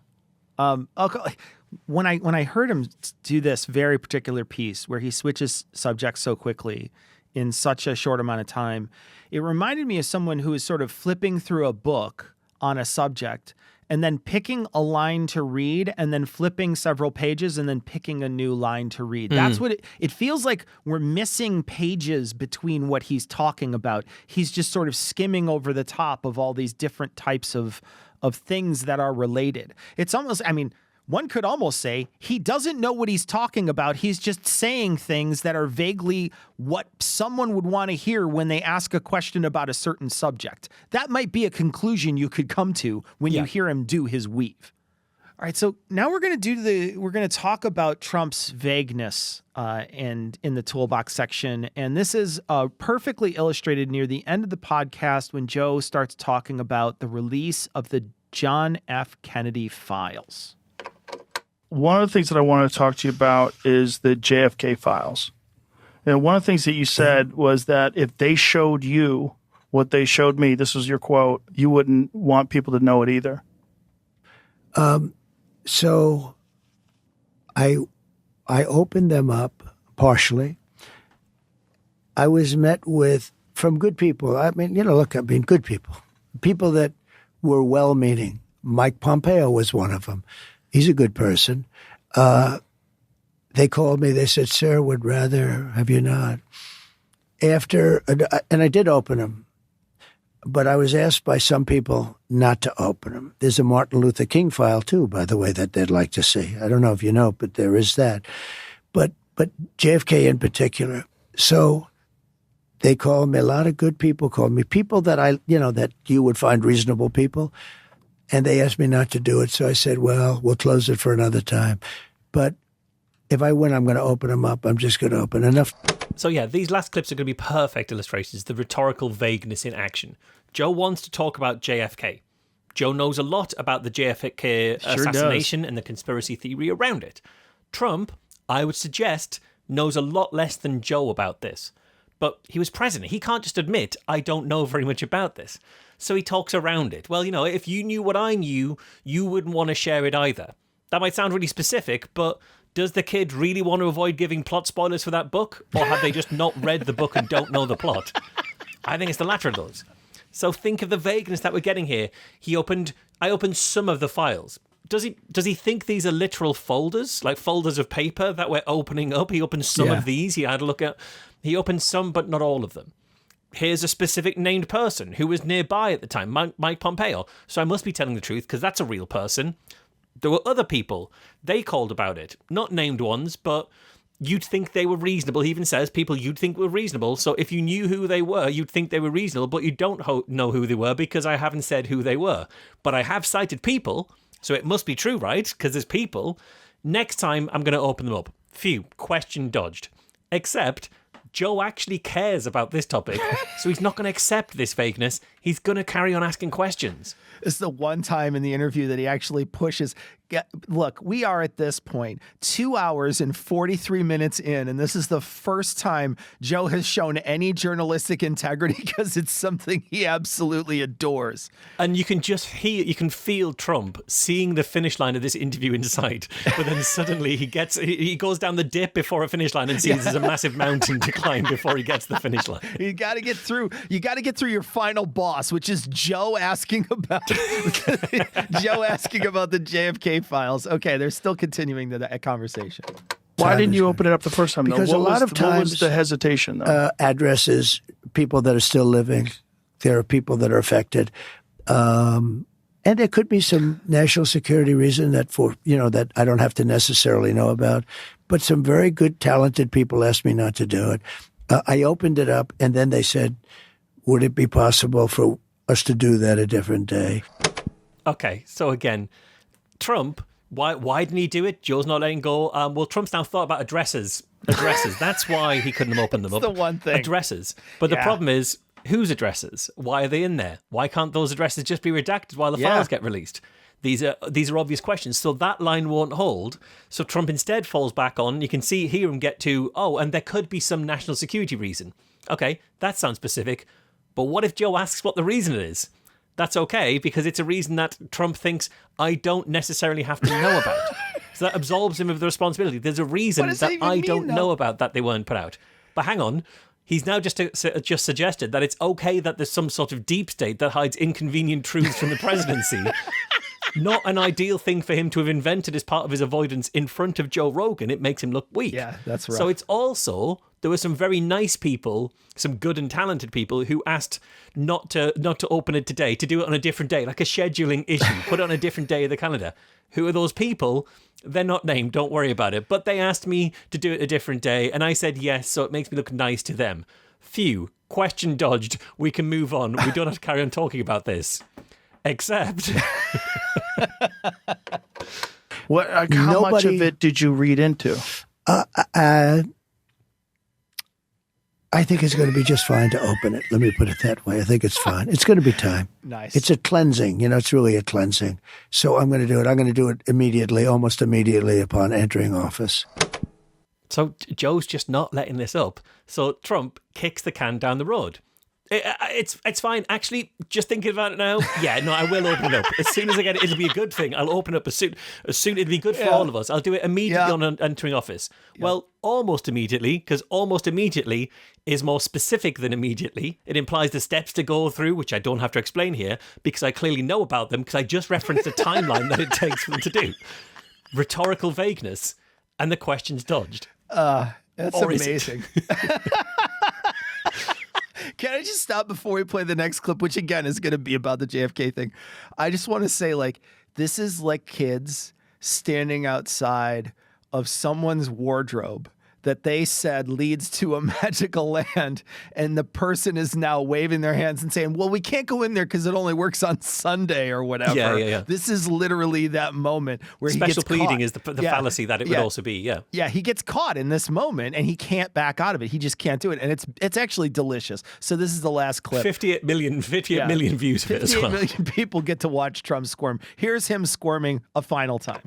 When I heard him do this very particular piece where he switches subjects so quickly in such a short amount of time, it reminded me of someone who is sort of flipping through a book on a subject and then picking a line to read and then flipping several pages and then picking a new line to read. That's what it feels like. We're missing pages between what he's talking about. He's just sort of skimming over the top of all these different types of things that are related. It's almost, I mean, one could almost say he doesn't know what he's talking about. He's just saying things that are vaguely what someone would want to hear when they ask a question about a certain subject. That might be a conclusion you could come to when you hear him do his weave. All right, so now we're going to talk about Trump's vagueness and in the toolbox section. And this is perfectly illustrated near the end of the podcast when Joe starts talking about the release of the John F. Kennedy files. One of the things that I want to talk to you about is the JFK files. And one of the things that you said was that if they showed you what they showed me, this was your quote, you wouldn't want people to know it either. So I opened them up partially. I was met with, from good people. I mean, good people. People that were well-meaning. Mike Pompeo was one of them. He's a good person. They called me. They said, "Sir, would rather have you not." And I did open them, but I was asked by some people not to open them. There's a Martin Luther King file too, by the way, that they'd like to see. I don't know if you know, but there is that. But JFK in particular. So they called me. A lot of good people called me. People that that you would find reasonable people. And they asked me not to do it. So I said, well, we'll close it for another time. But if I win, I'm going to open them up. I'm just going to open enough. So yeah, these last clips are going to be perfect illustrations, the rhetorical vagueness in action. Joe wants to talk about JFK. Joe knows a lot about the JFK assassination and the conspiracy theory around it. Trump, I would suggest, knows a lot less than Joe about this. But he was president. He can't just admit, I don't know very much about this. So he talks around it. Well, if you knew what I knew, you wouldn't want to share it either. That might sound really specific, but does the kid really want to avoid giving plot spoilers for that book? Or have they just not read the book and don't know the plot? I think it's the latter of those. So think of the vagueness that we're getting here. I opened some of the files. Does he think these are literal folders, like folders of paper that we're opening up? He opened some of these. He had a look at. He opened some, but not all of them. Here's a specific named person who was nearby at the time, Mike Pompeo. So I must be telling the truth because that's a real person. There were other people. They called about it. Not named ones, but you'd think they were reasonable. He even says people you'd think were reasonable. So if you knew who they were, you'd think they were reasonable, but you don't know who they were because I haven't said who they were. But I have cited people, so it must be true, right? Because there's people. Next time, I'm going to open them up. Phew, question dodged. Except Joe actually cares about this topic, so he's not going to accept this vagueness. He's going to carry on asking questions. It's the one time in the interview that he actually pushes. Look, we are at this point 2 hours and 43 minutes in, and this is the first time Joe has shown any journalistic integrity because it's something he absolutely adores. And you can just you can feel Trump seeing the finish line of this interview in sight, but then suddenly he goes down the dip before a finish line and sees there's a massive mountain to climb before he gets to the finish line. You got to get through your final boss, which is Joe asking about the JFK files. Okay, they're still continuing the conversation. Why didn't you open it up the first time? Because though? a lot of times, what was the hesitation, though? Addresses, people that are still living. There are people that are affected, and there could be some national security reason that I don't have to necessarily know about. But some very good, talented people asked me not to do it. I opened it up, and then they said, "Would it be possible for us to do that a different day?" Okay, so again, Trump, why didn't he do it? Joe's not letting go. Well, Trump's now thought about addresses. That's why he couldn't open them up. That's the one thing. Addresses. But the problem is, whose addresses? Why are they in there? Why can't those addresses just be redacted while the files get released? These are obvious questions. So that line won't hold. So Trump instead falls back on, you can hear him get to, and there could be some national security reason. Okay, that sounds specific. But what if Joe asks what the reason is? That's okay, because it's a reason that Trump thinks I don't necessarily have to know about. So that absolves him of the responsibility. There's a reason that I don't know about that they weren't put out. But hang on, he's now just suggested that it's okay that there's some sort of deep state that hides inconvenient truths from the presidency. not an ideal thing for him to have invented as part of his avoidance in front of Joe Rogan. It makes him look weak. Yeah, that's right. So it's also, there were some very nice people, some good and talented people who asked not to open it today, to do it on a different day, like a scheduling issue, put it on a different day of the calendar. Who are those people? They're not named, don't worry about it. But they asked me to do it a different day, and I said yes, so it makes me look nice to them. Phew, question dodged. We can move on. We don't have to carry on talking about this. Except... How much of it did you read into? I think it's going to be just fine to open it. Let me put it that way. I think it's fine. It's going to be time. Nice. It's a cleansing. It's really a cleansing. So I'm going to do it. I'm going to do it immediately, almost immediately upon entering office. So Joe's just not letting this up. So Trump kicks the can down the road. It's fine. Actually, just thinking about it now, yeah, no, I will open it up. As soon as I get it, it'll be a good thing. I'll open it up as soon it'll be good for all of us. I'll do it immediately on entering office. Yeah. Well, almost immediately, because almost immediately is more specific than immediately. It implies the steps to go through, which I don't have to explain here, because I clearly know about them, because I just referenced the timeline that it takes for them to do. Rhetorical vagueness, and the question's dodged. That's amazing. Can I just stop before we play the next clip, which again is going to be about the JFK thing? I just want to say, this is like kids standing outside of someone's wardrobe that they said leads to a magical land, and the person is now waving their hands and saying, well, we can't go in there because it only works on Sunday or whatever. Yeah. This is literally that moment where special he gets pleading caught. Is the fallacy that it would also be, Yeah, he gets caught in this moment, and he can't back out of it. He just can't do it, and it's actually delicious. So this is the last clip. 58 million views of it as well. 58 million people get to watch Trump squirm. Here's him squirming a final time.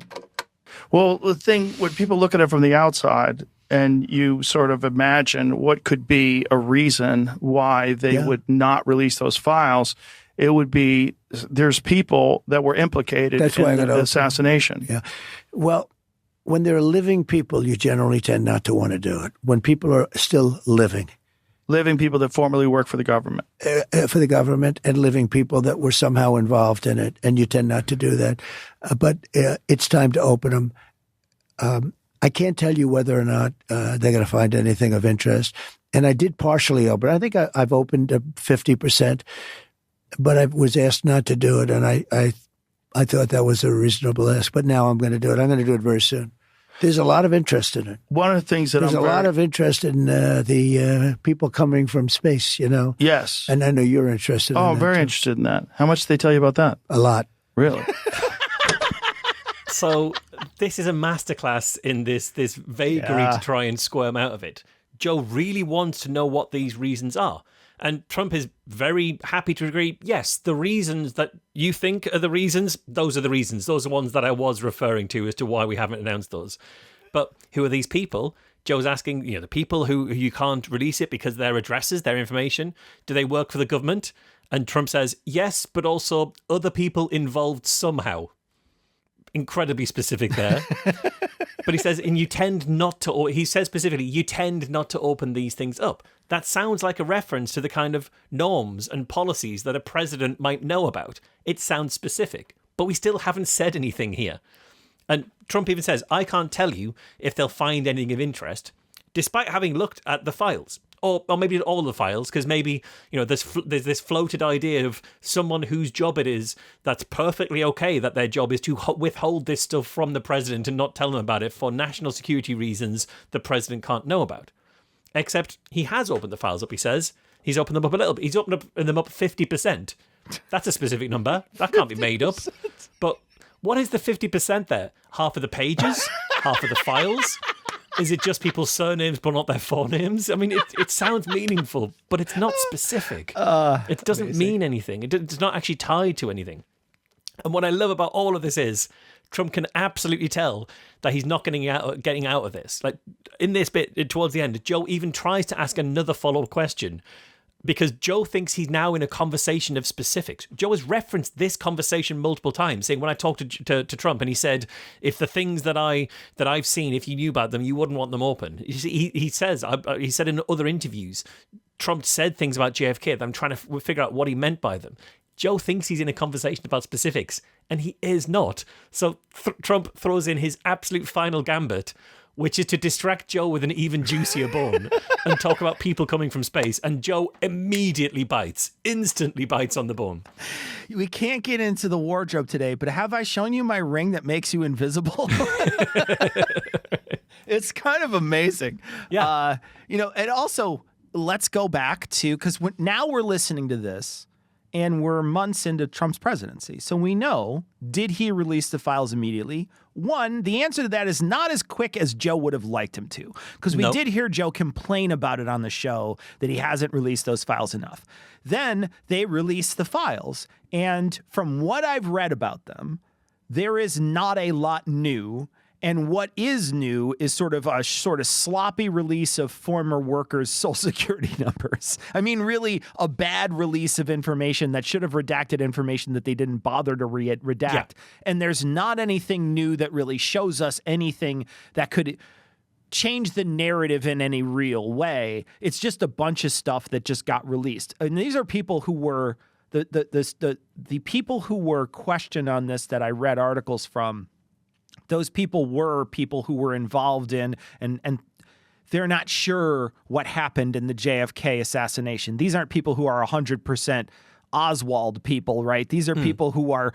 Well, the thing, when people look at it from the outside, and you sort of imagine what could be a reason why they would not release those files, it would be there's people that were implicated in the assassination. Yeah. Well, when there are living people, you generally tend not to want to do it. When people are still living people that formerly worked for the government. And living people that were somehow involved in it, and you tend not to do that. But it's time to open them. I can't tell you whether or not they're going to find anything of interest. And I did partially open. I think I've opened 50%, but I was asked not to do it, and I thought that was a reasonable ask. But now I'm going to do it. I'm going to do it very soon. There's a lot of interest in it. One of the things that there's a lot of interest in the people coming from space, Yes. And I know you're interested in that. Oh, I'm very interested in that. How much did they tell you about that? A lot. Really? So this is a masterclass in this vagary to try and squirm out of it. Joe really wants to know what these reasons are. And Trump is very happy to agree, yes, the reasons that you think are the reasons, those are the reasons. Those are ones that I was referring to as to why we haven't announced those. But who are these people? Joe's asking, the people who you can't release it because their addresses, their information, do they work for the government? And Trump says, yes, but also other people involved somehow. Incredibly specific there. But he says, and you tend not to, he says specifically, you tend not to open these things up. That sounds like a reference to the kind of norms and policies that a president might know about. It sounds specific, but we still haven't said anything here. And Trump even says, I can't tell you if they'll find anything of interest, despite having looked at the files. Or maybe all the files, because maybe, there's this floated idea of someone whose job it is that's perfectly okay that their job is to withhold this stuff from the president and not tell them about it for national security reasons the president can't know about. Except he has opened the files up, he says. He's opened them up a little bit. He's opened them up 50%. That's a specific number. That can't be made up. But what is the 50% there? Half of the pages? Half of the files? Is it just people's surnames but not their forenames? I mean, it sounds meaningful, but it's not specific. It doesn't mean anything. It's not actually tied to anything. And what I love about all of this is Trump can absolutely tell that he's not getting out of this. Like in this bit, towards the end, Joe even tries to ask another follow-up question because Joe thinks he's now in a conversation of specifics. Joe has referenced this conversation multiple times, saying when I talked to Trump and he said, if the things that I've seen, if you knew about them, you wouldn't want them open. You see, he said in other interviews, Trump said things about JFK that I'm trying to figure out what he meant by them. Joe thinks he's in a conversation about specifics, and he is not. So Trump throws in his absolute final gambit, which is to distract Joe with an even juicier bone and talk about people coming from space. And Joe immediately instantly bites on the bone. We can't get into the wardrobe today, but have I shown you my ring that makes you invisible? It's kind of amazing. Yeah. And also, let's go back to, because now we're listening to this, and we're months into Trump's presidency. So we know, did he release the files immediately? One, the answer to that is not as quick as Joe would have liked him to, because we did hear Joe complain about it on the show that he hasn't released those files enough. Then they released the files, and from what I've read about them, there is not a lot new. And what is new is sort of a sloppy release of former workers' Social Security numbers. I mean, really a bad release of information that should have redacted information that they didn't bother to redact. Yeah. And there's not anything new that really shows us anything that could change the narrative in any real way. It's just a bunch of stuff that just got released. And these are people who were the people who were questioned on this that I read articles from. Those people were people who were involved in, and they're not sure what happened in the JFK assassination. These aren't people who are 100% Oswald people, right? These are people who are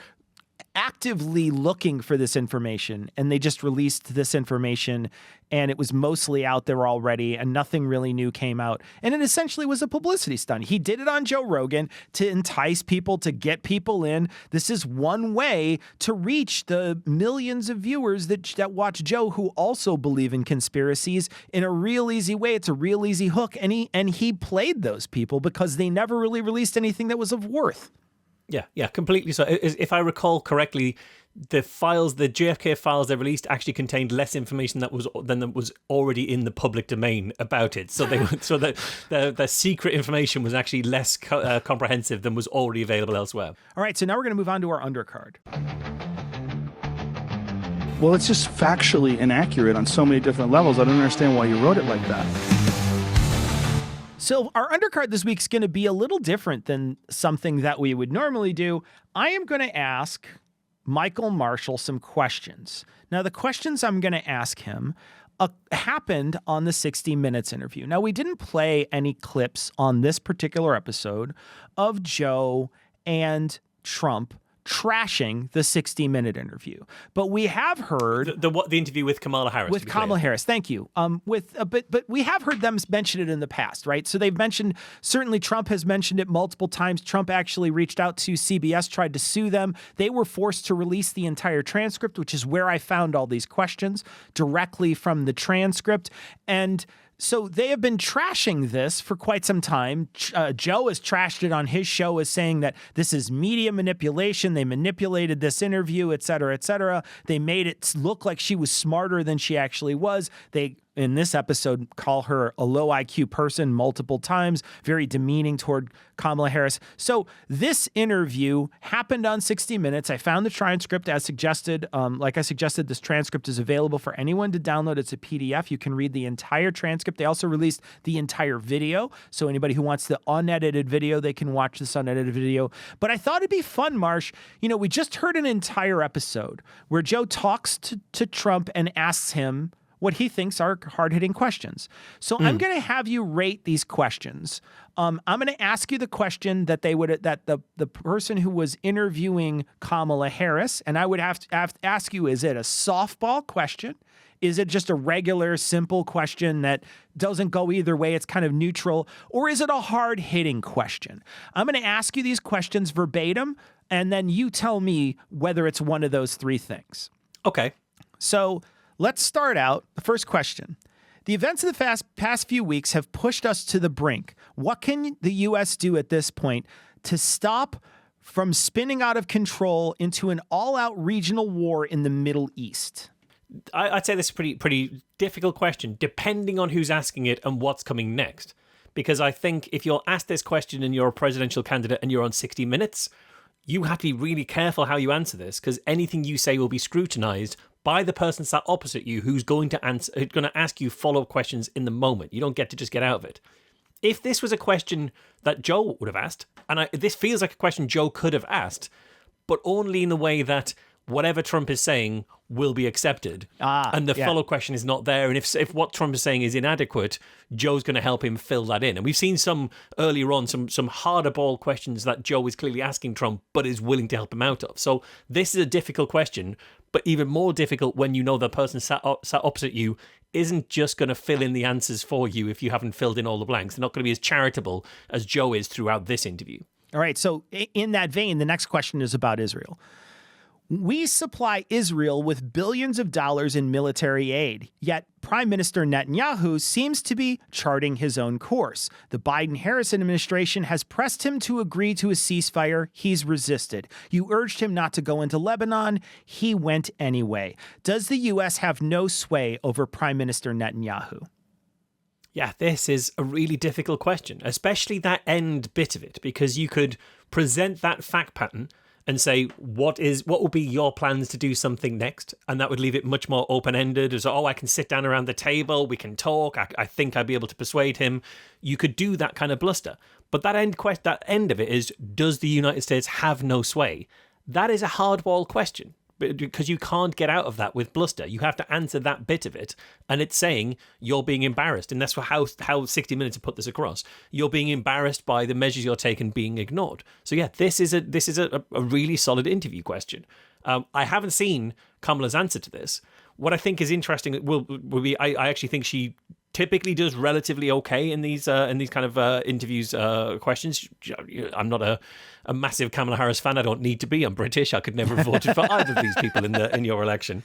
actively looking for this information, and they just released this information, and it was mostly out there already, and nothing really new came out. And it essentially was a publicity stunt. He did it on Joe Rogan to entice people, to get people in. This is one way to reach the millions of viewers that watch Joe, who also believe in conspiracies, in a real easy way. It's a real easy hook, and he played those people because they never really released anything that was of worth. Yeah, completely. So if I recall correctly, the JFK files they released actually contained less information than that was already in the public domain about it. So the secret information was actually less comprehensive than was already available elsewhere. All right, so now we're going to move on to our undercard. Well, it's just factually inaccurate on so many different levels. I don't understand why you wrote it like that. So our undercard this week is going to be a little different than something that we would normally do. I am going to ask Michael Marshall some questions. Now, the questions I'm going to ask him happened on the 60 Minutes interview. Now, we didn't play any clips on this particular episode of Joe and Trump trashing the 60-minute interview, but we have heard the interview with Kamala Harris. With Kamala Harris, thank you. But we have heard them mention it in the past, right? So they've mentioned, certainly Trump has mentioned it multiple times. Trump actually reached out to CBS, tried to sue them. They were forced to release the entire transcript, which is where I found all these questions directly from the transcript. And so they have been trashing this for quite some time. Joe has trashed it on his show as saying that this is media manipulation. They manipulated this interview, et cetera, et cetera. They made it look like she was smarter than she actually was. They, in this episode, call her a low IQ person multiple times, very demeaning toward Kamala Harris. So this interview happened on 60 Minutes. I found the transcript as suggested. Like I suggested, this transcript is available for anyone to download. It's a PDF. You can read the entire transcript. They also released the entire video. So anybody who wants the unedited video, they can watch this unedited video. But I thought it'd be fun, Marsh. We just heard an entire episode where Joe talks to Trump and asks him what he thinks are hard-hitting questions. So I'm going to have you rate these questions. I'm going to ask you the question that the person who was interviewing Kamala Harris, and I would have to ask you, is it a softball question? Is it just a regular, simple question that doesn't go either way? It's kind of neutral. Or is it a hard-hitting question? I'm going to ask you these questions verbatim, and then you tell me whether it's one of those three things. Okay. So let's start out. The first question. The events of the past few weeks have pushed us to the brink. What can the U.S. do at this point to stop from spinning out of control into an all-out regional war in the Middle East? I'd say this is a pretty difficult question, depending on who's asking it and what's coming next. Because I think if you're asked this question and you're a presidential candidate and you're on 60 Minutes, you have to be really careful how you answer this, because anything you say will be scrutinized by the person sat opposite you who's going to ask you follow-up questions in the moment. You don't get to just get out of it. if this was a question that Joe would have asked, and this feels like a question Joe could have asked, but only in the way that whatever Trump is saying will be accepted. And the follow question is not there. And if what Trump is saying is inadequate, Joe's going to help him fill that in. And we've seen some earlier on, some harder ball questions that Joe is clearly asking Trump, but is willing to help him out of. So this is a difficult question, but even more difficult when you know the person sat opposite you isn't just going to fill in the answers for you if you haven't filled in all the blanks. They're not going to be as charitable as Joe is throughout this interview. All right. So in that vein, the next question is about Israel. We supply Israel with billions of dollars in military aid, yet Prime Minister Netanyahu seems to be charting his own course. The Biden-Harris administration has pressed him to agree to a ceasefire. He's resisted. You urged him not to go into Lebanon. He went anyway. Does the U.S. have no sway over Prime Minister Netanyahu? Yeah, this is a really difficult question, especially that end bit of it, because you could present that fact pattern and say, what will be your plans to do something next? And that would leave it much more open-ended as, I can sit down around the table, we can talk, I think I'd be able to persuade him. You could do that kind of bluster. But that end of it is, does the United States have no sway? That is a hardball question, because you can't get out of that with bluster. You have to answer that bit of it, and it's saying you're being embarrassed, and that's how 60 Minutes have put this across. You're being embarrassed by the measures you're taking being ignored. So yeah, this is a really solid interview question. I haven't seen Kamala's answer to this. What I think is interesting will be I actually think she typically does relatively okay in these kind of interviews questions. I'm not a massive Kamala Harris fan. I don't need to be. I'm British. I could never have voted for either of these people in your election.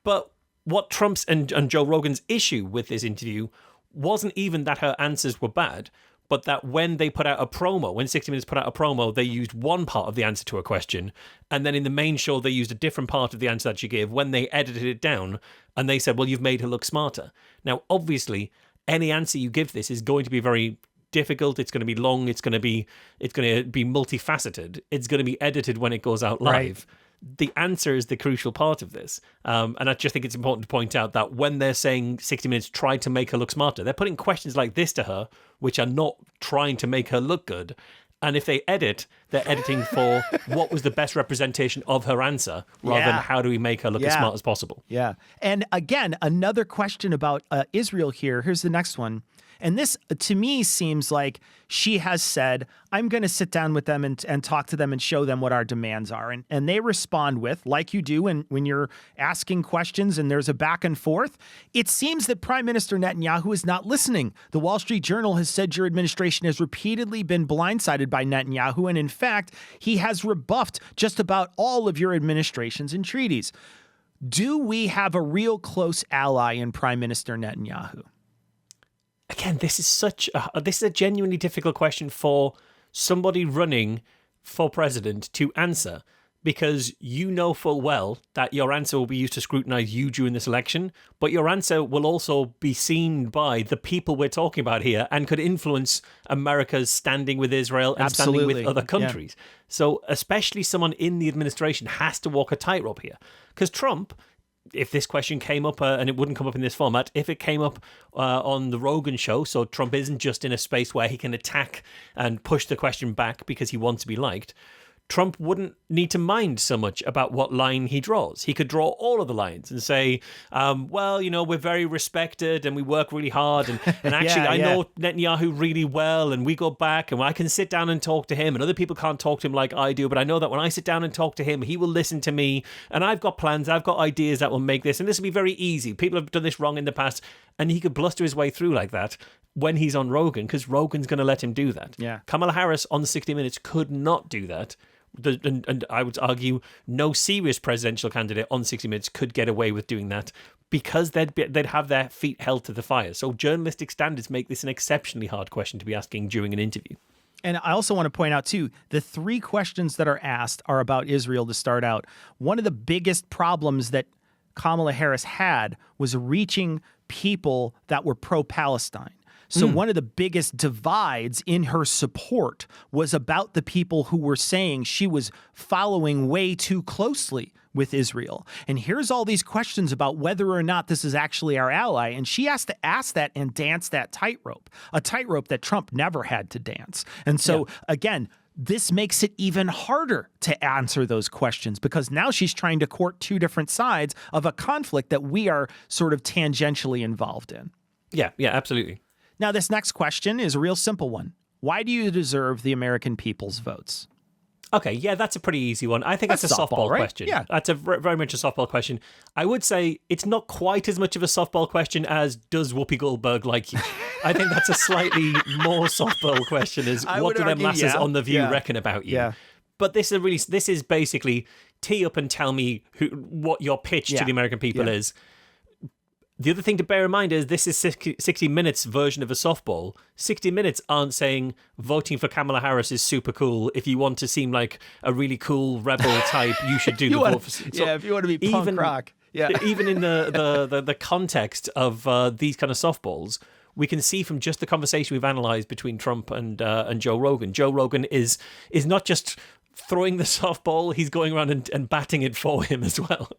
But what Trump's and Joe Rogan's issue with this interview wasn't even that her answers were bad, but that when they put out a promo, when 60 Minutes put out a promo, they used one part of the answer to a question, and then in the main show, they used a different part of the answer that she gave when they edited it down, and they said, well, you've made her look smarter. Now, obviously, any answer you give this is going to be very difficult. It's going to be long. It's going to be multifaceted. It's going to be edited when it goes out live. Right. The answer is the crucial part of this. And I just think it's important to point out that when they're saying 60 Minutes tried to make her look smarter, they're putting questions like this to her, which are not trying to make her look good. And if they edit, they're editing for what was the best representation of her answer rather than how do we make her look as smart as possible. Yeah. And again, another question about Israel here. Here's the next one. And this, to me, seems like she has said, I'm going to sit down with them and talk to them and show them what our demands are. And they respond with, like you do when you're asking questions and there's a back and forth, it seems that Prime Minister Netanyahu is not listening. The Wall Street Journal has said your administration has repeatedly been blindsided by Netanyahu. And in fact, he has rebuffed just about all of your administration's entreaties. Do we have a real close ally in Prime Minister Netanyahu? Again, this is a genuinely difficult question for somebody running for president to answer, because you know full well that your answer will be used to scrutinize you during this election, but your answer will also be seen by the people we're talking about here and could influence America's standing with Israel and standing with other countries. Yeah. So especially someone in the administration has to walk a tightrope here, because Trump, if this question came up, and it wouldn't come up in this format, if it came up on the Rogan show, so Trump isn't just in a space where he can attack and push the question back because he wants to be liked, Trump wouldn't need to mind so much about what line he draws. He could draw all of the lines and say, we're very respected and we work really hard. And actually, I know Netanyahu really well and we go back and I can sit down and talk to him and other people can't talk to him like I do. But I know that when I sit down and talk to him, he will listen to me. And I've got plans. I've got ideas that will make this. And this will be very easy. People have done this wrong in the past. And he could bluster his way through like that when he's on Rogan, because Rogan's going to let him do that. Yeah. Kamala Harris on 60 Minutes could not do that. And I would argue no serious presidential candidate on 60 Minutes could get away with doing that, because they'd have their feet held to the fire. So journalistic standards make this an exceptionally hard question to be asking during an interview. And I also want to point out, too, the three questions that are asked are about Israel to start out. One of the biggest problems that Kamala Harris had was reaching people that were pro-Palestine. So one of the biggest divides in her support was about the people who were saying she was following way too closely with Israel. And here's all these questions about whether or not this is actually our ally. And she has to ask that and dance that tightrope, a tightrope that Trump never had to dance. And so, again, this makes it even harder to answer those questions because now she's trying to court two different sides of a conflict that we are sort of tangentially involved in. Yeah, absolutely. Now, this next question is a real simple one. Why do you deserve the American people's votes? Okay, yeah, that's a pretty easy one. I think that's a softball right? question. Yeah. That's very much a softball question. I would say it's not quite as much of a softball question as does Whoopi Goldberg like you? I think that's a slightly more softball question is what do the masses on The View reckon about you? Yeah. But this is basically tee up and tell me what your pitch to the American people is. The other thing to bear in mind is this is 60 Minutes version of a softball. 60 Minutes aren't saying voting for Kamala Harris is super cool. If you want to seem like a really cool rebel type, you should do the vote for... So if you want to be punk rock. Yeah. Even in the context of these kind of softballs, we can see from just the conversation we've analysed between Trump and Joe Rogan. Joe Rogan is not just throwing the softball, he's going around and batting it for him as well.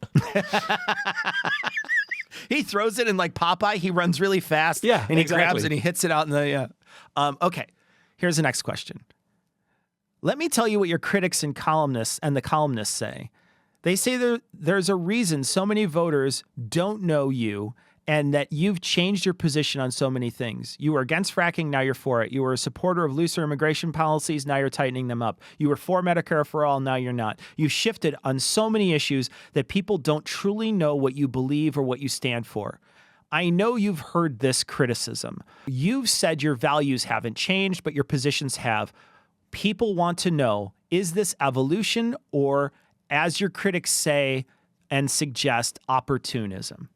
He throws it in like Popeye. He runs really fast. Yeah, and he grabs it and he hits it out in the. Okay, here's the next question. Let me tell you what your critics and the columnists say. They say there's a reason so many voters don't know you and that you've changed your position on so many things. You were against fracking, now you're for it. You were a supporter of looser immigration policies, now you're tightening them up. You were for Medicare for all, now you're not. You've shifted on so many issues that people don't truly know what you believe or what you stand for. I know you've heard this criticism. You've said your values haven't changed, but your positions have. People want to know, is this evolution or, as your critics say and suggest, opportunism?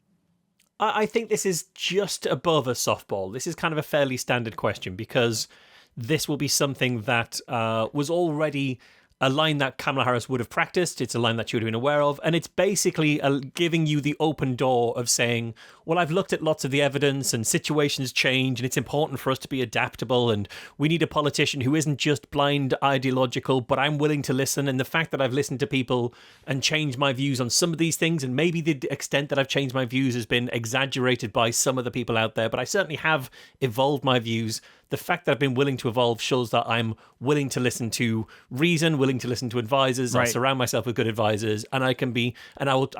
I think this is just above a softball. This is kind of a fairly standard question because this will be something that was already a line that Kamala Harris would have practiced. It's a line that she would have been aware of. And it's basically giving you the open door of saying, well, I've looked at lots of the evidence and situations change and it's important for us to be adaptable and we need a politician who isn't just blind ideological, but I'm willing to listen. And the fact that I've listened to people and changed my views on some of these things, and maybe the extent that I've changed my views has been exaggerated by some of the people out there, but I certainly have evolved my views. The fact that I've been willing to evolve shows that I'm willing to listen to reason, willing to listen to advisors. Right. I surround myself with good advisors, and I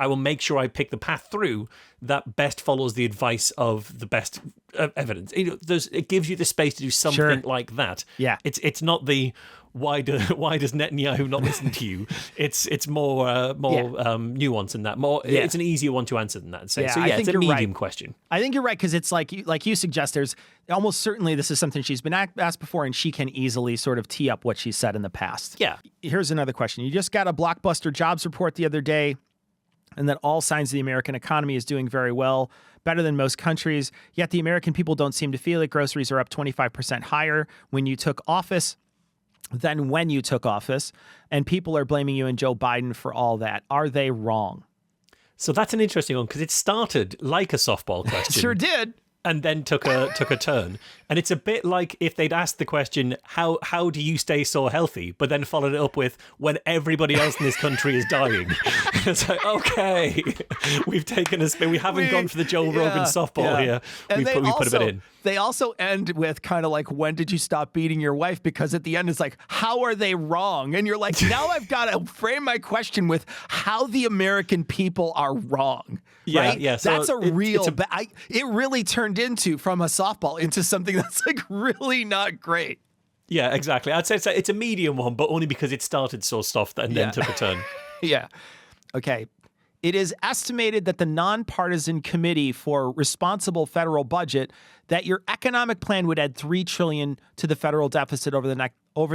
will make sure I pick the path through that best follows the advice of the best evidence. It gives you the space to do something like that. Yeah, it's not the why does Netanyahu not listen to you? It's more nuance than that. It's an easier one to answer than that. So it's a medium question. I think you're right because it's like you suggest. There's almost certainly this is something she's been asked before, and she can easily sort of tee up what she said in the past. Yeah. Here's another question. You just got a blockbuster jobs report the other day, and that all signs of the American economy is doing very well, better than most countries. Yet the American people don't seem to feel it. Groceries are up 25% higher when you took office than when you took office, and people are blaming you and Joe Biden for all that. Are they wrong? So that's an interesting one because it started like a softball question. Sure did. And then took a turn. And it's a bit like if they'd asked the question, how do you stay so healthy? But then followed it up with, when everybody else in this country is dying. It's like, okay, we've taken a spin. We haven't gone for the Joe Rogan softball here. We put a bit in. They also end with kind of like, when did you stop beating your wife? Because at the end it's like, how are they wrong? And you're like, now I've got to frame my question with how the American people are wrong. Right? Yeah. So that's it really turned into, from a softball, into something that's like really not great. Yeah, exactly. I'd say it's a medium one, but only because it started so soft and then took a turn. Yeah. Okay. It is estimated that the nonpartisan committee for responsible federal budget that your economic plan would add $3 trillion to the federal deficit over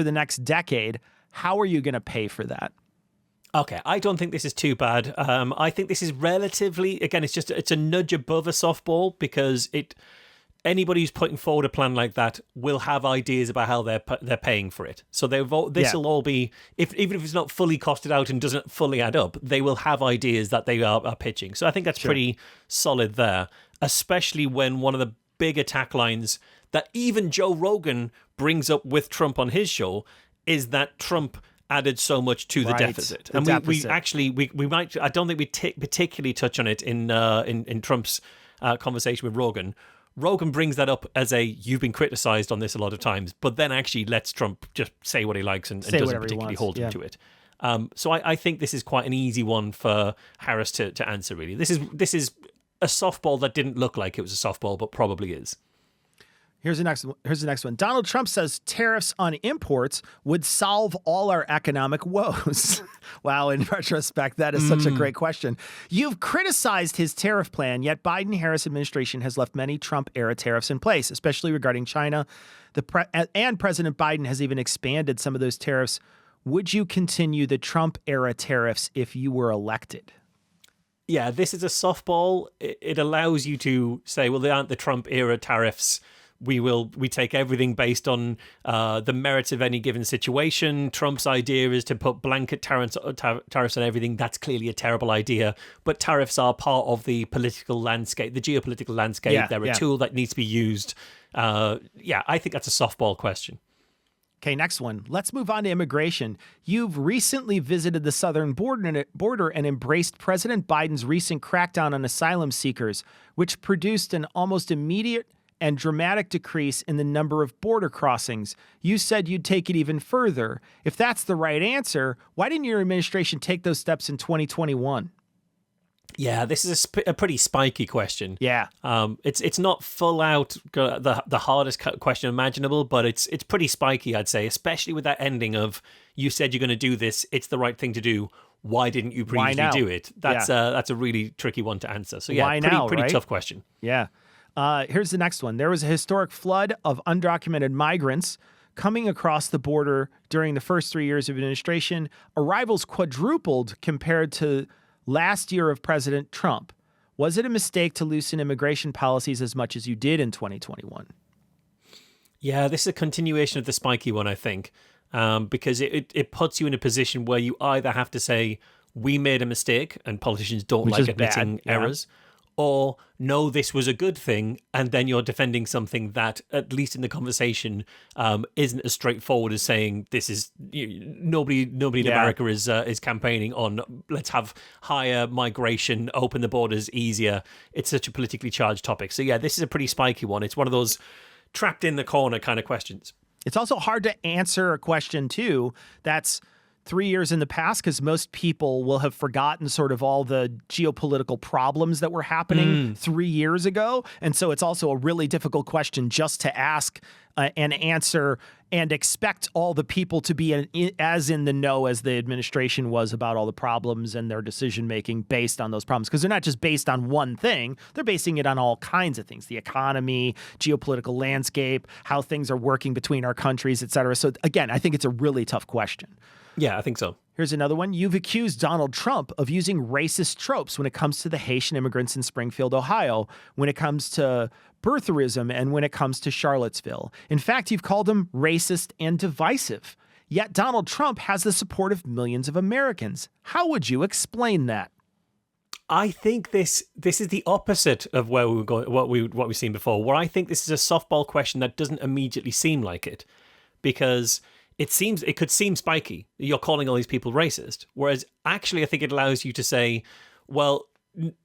the next decade. How are you going to pay for that? Okay, I don't think this is too bad. I think this is relatively, again, it's a nudge above a softball because anybody who's putting forward a plan like that will have ideas about how they're paying for it. So this will all be, even if it's not fully costed out and doesn't fully add up, they will have ideas that they are pitching. So I think that's pretty solid there, especially when one of the big attack lines that even Joe Rogan brings up with Trump on his show is that Trump added so much to the Right. deficit. The And we deficit. actually might, I don't think we particularly touch on it in Trump's conversation with Rogan. Rogan brings that up as you've been criticized on this a lot of times, but then actually lets Trump just say what he likes and doesn't whatever he particularly wants, hold him yeah. to it. So I think this is quite an easy one for Harris to answer, really. This is a softball that didn't look like it was a softball, but probably is. Here's the next one. Donald Trump says tariffs on imports would solve all our economic woes. Wow, in retrospect, that is such a great question. You've criticized his tariff plan, yet Biden-Harris administration has left many Trump-era tariffs in place, especially regarding China. And President Biden has even expanded some of those tariffs. Would you continue the Trump-era tariffs if you were elected? Yeah, this is a softball. It allows you to say, well, they aren't the Trump-era tariffs. We take everything based on the merits of any given situation. Trump's idea is to put blanket tariffs on everything. That's clearly a terrible idea. But tariffs are part of the political landscape, the geopolitical landscape. Yeah, They're a tool that needs to be used. I think that's a softball question. Okay, next one. Let's move on to immigration. You've recently visited the southern border and embraced President Biden's recent crackdown on asylum seekers, which produced an almost immediate and dramatic decrease in the number of border crossings. You said you'd take it even further. If that's the right answer, why didn't your administration take those steps in 2021? Yeah, this is a pretty spiky question. Yeah. It's not full out the hardest question imaginable, but it's pretty spiky, I'd say, especially with that ending of you said you're going to do this. It's the right thing to do. Why didn't you previously do it? That's a really tricky one to answer. So yeah, Why now, pretty right? tough question. Yeah. Here's the next one. There was a historic flood of undocumented migrants coming across the border during the first 3 years of administration. Arrivals quadrupled compared to last year of President Trump. Was it a mistake to loosen immigration policies as much as you did in 2021? Yeah, this is a continuation of the spiky one, I think, because it puts you in a position where you either have to say, we made a mistake, and politicians don't Which like is admitting bad, yeah. errors, or no, this was a good thing, and then you're defending something that, at least in the conversation, isn't as straightforward as saying this is nobody in America is campaigning on let's have higher migration, open the borders easier. It's such a politically charged topic. So yeah, this is a pretty spiky one. It's one of those trapped in the corner kind of questions. It's also hard to answer a question, too, that's 3 years in the past, because most people will have forgotten sort of all the geopolitical problems that were happening 3 years ago. And so it's also a really difficult question just to ask and answer and expect all the people to be as in the know as the administration was about all the problems and their decision making based on those problems. Because they're not just based on one thing, they're basing it on all kinds of things: the economy, geopolitical landscape, how things are working between our countries, et cetera. So again, I think it's a really tough question. Yeah, I think so. Here's another one. You've accused Donald Trump of using racist tropes when it comes to the Haitian immigrants in Springfield, Ohio, when it comes to birtherism, and when it comes to Charlottesville. In fact, you've called him racist and divisive. Yet Donald Trump has the support of millions of Americans. How would you explain that? I think this is the opposite of where we were going, what we've seen before, where I think this is a softball question that doesn't immediately seem like it, because it could seem spiky. You're calling all these people racist, whereas actually I think it allows you to say, well,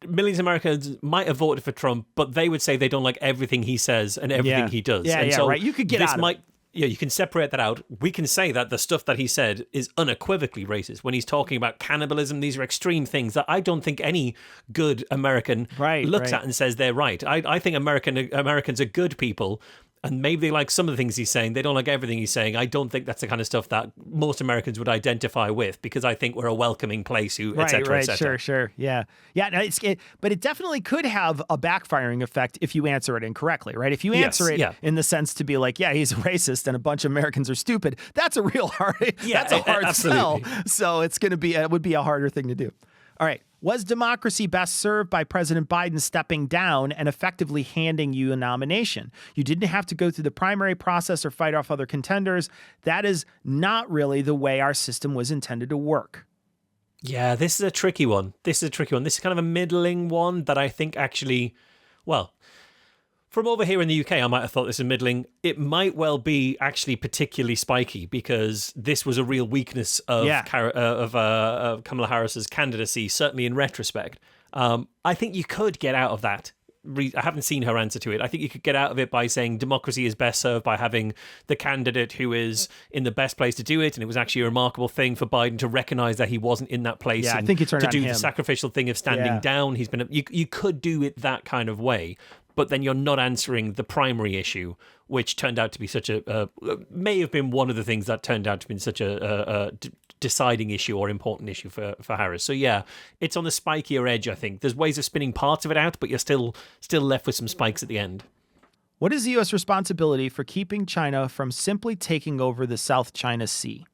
millions of Americans might have voted for Trump, but they would say they don't like everything he says and everything he does. Yeah, and so right. You could get out of it. Yeah, you can separate that out. We can say that the stuff that he said is unequivocally racist. When he's talking about cannibalism, these are extreme things that I don't think any good American looks at and says they're right. I think Americans are good people, and maybe they like some of the things he's saying. They don't like everything he's saying. I don't think that's the kind of stuff that most Americans would identify with, because I think we're a welcoming place, et cetera, et cetera. Sure. Yeah. No, but it definitely could have a backfiring effect if you answer it incorrectly, right? If you answer it in the sense to be like, yeah, he's a racist and a bunch of Americans are stupid, that's a real hard, that's a hard sell. So it would be a harder thing to do. All right. Was democracy best served by President Biden stepping down and effectively handing you a nomination? You didn't have to go through the primary process or fight off other contenders. That is not really the way our system was intended to work. Yeah, this is a tricky one. This is kind of a middling one that I think actually, well, From over here in the UK, I might have thought this was middling. It might well be actually particularly spiky because this was a real weakness of Kamala Harris's candidacy, certainly in retrospect. I think you could get out of that. I haven't seen her answer to it. I think you could get out of it by saying democracy is best served by having the candidate who is in the best place to do it, and it was actually a remarkable thing for Biden to recognize that he wasn't in that place. Yeah, and I think he turned to on do him. the sacrificial thing of standing down. He's been. You could do it that kind of way, but then you're not answering the primary issue, which turned out to be such may have been one of the things that turned out to be such a deciding issue or important issue for Harris. So yeah, it's on the spikier edge, I think. There's ways of spinning parts of it out, but you're still left with some spikes at the end. What is the U.S. responsibility for keeping China from simply taking over the South China Sea?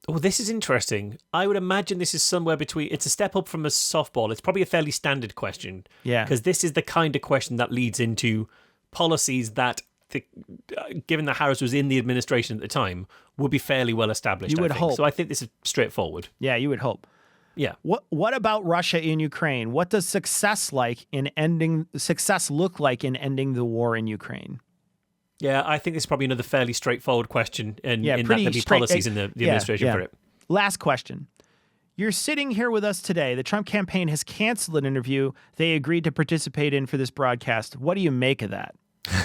Oh, this is interesting. I would imagine this is somewhere between... It's a step up from a softball. It's probably a fairly standard question. Yeah. Because this is the kind of question that leads into policies that, given that Harris was in the administration at the time, would be fairly well established, You would hope. So I think this is straightforward. Yeah, you would hope. Yeah. What about Russia in Ukraine? What does success look like in ending the war in Ukraine? Yeah, I think this is probably another fairly straightforward question, and in that pretty there'll be straight- policies in the administration for it. Last question. You're sitting here with us today. The Trump campaign has canceled an interview they agreed to participate in for this broadcast. What do you make of that?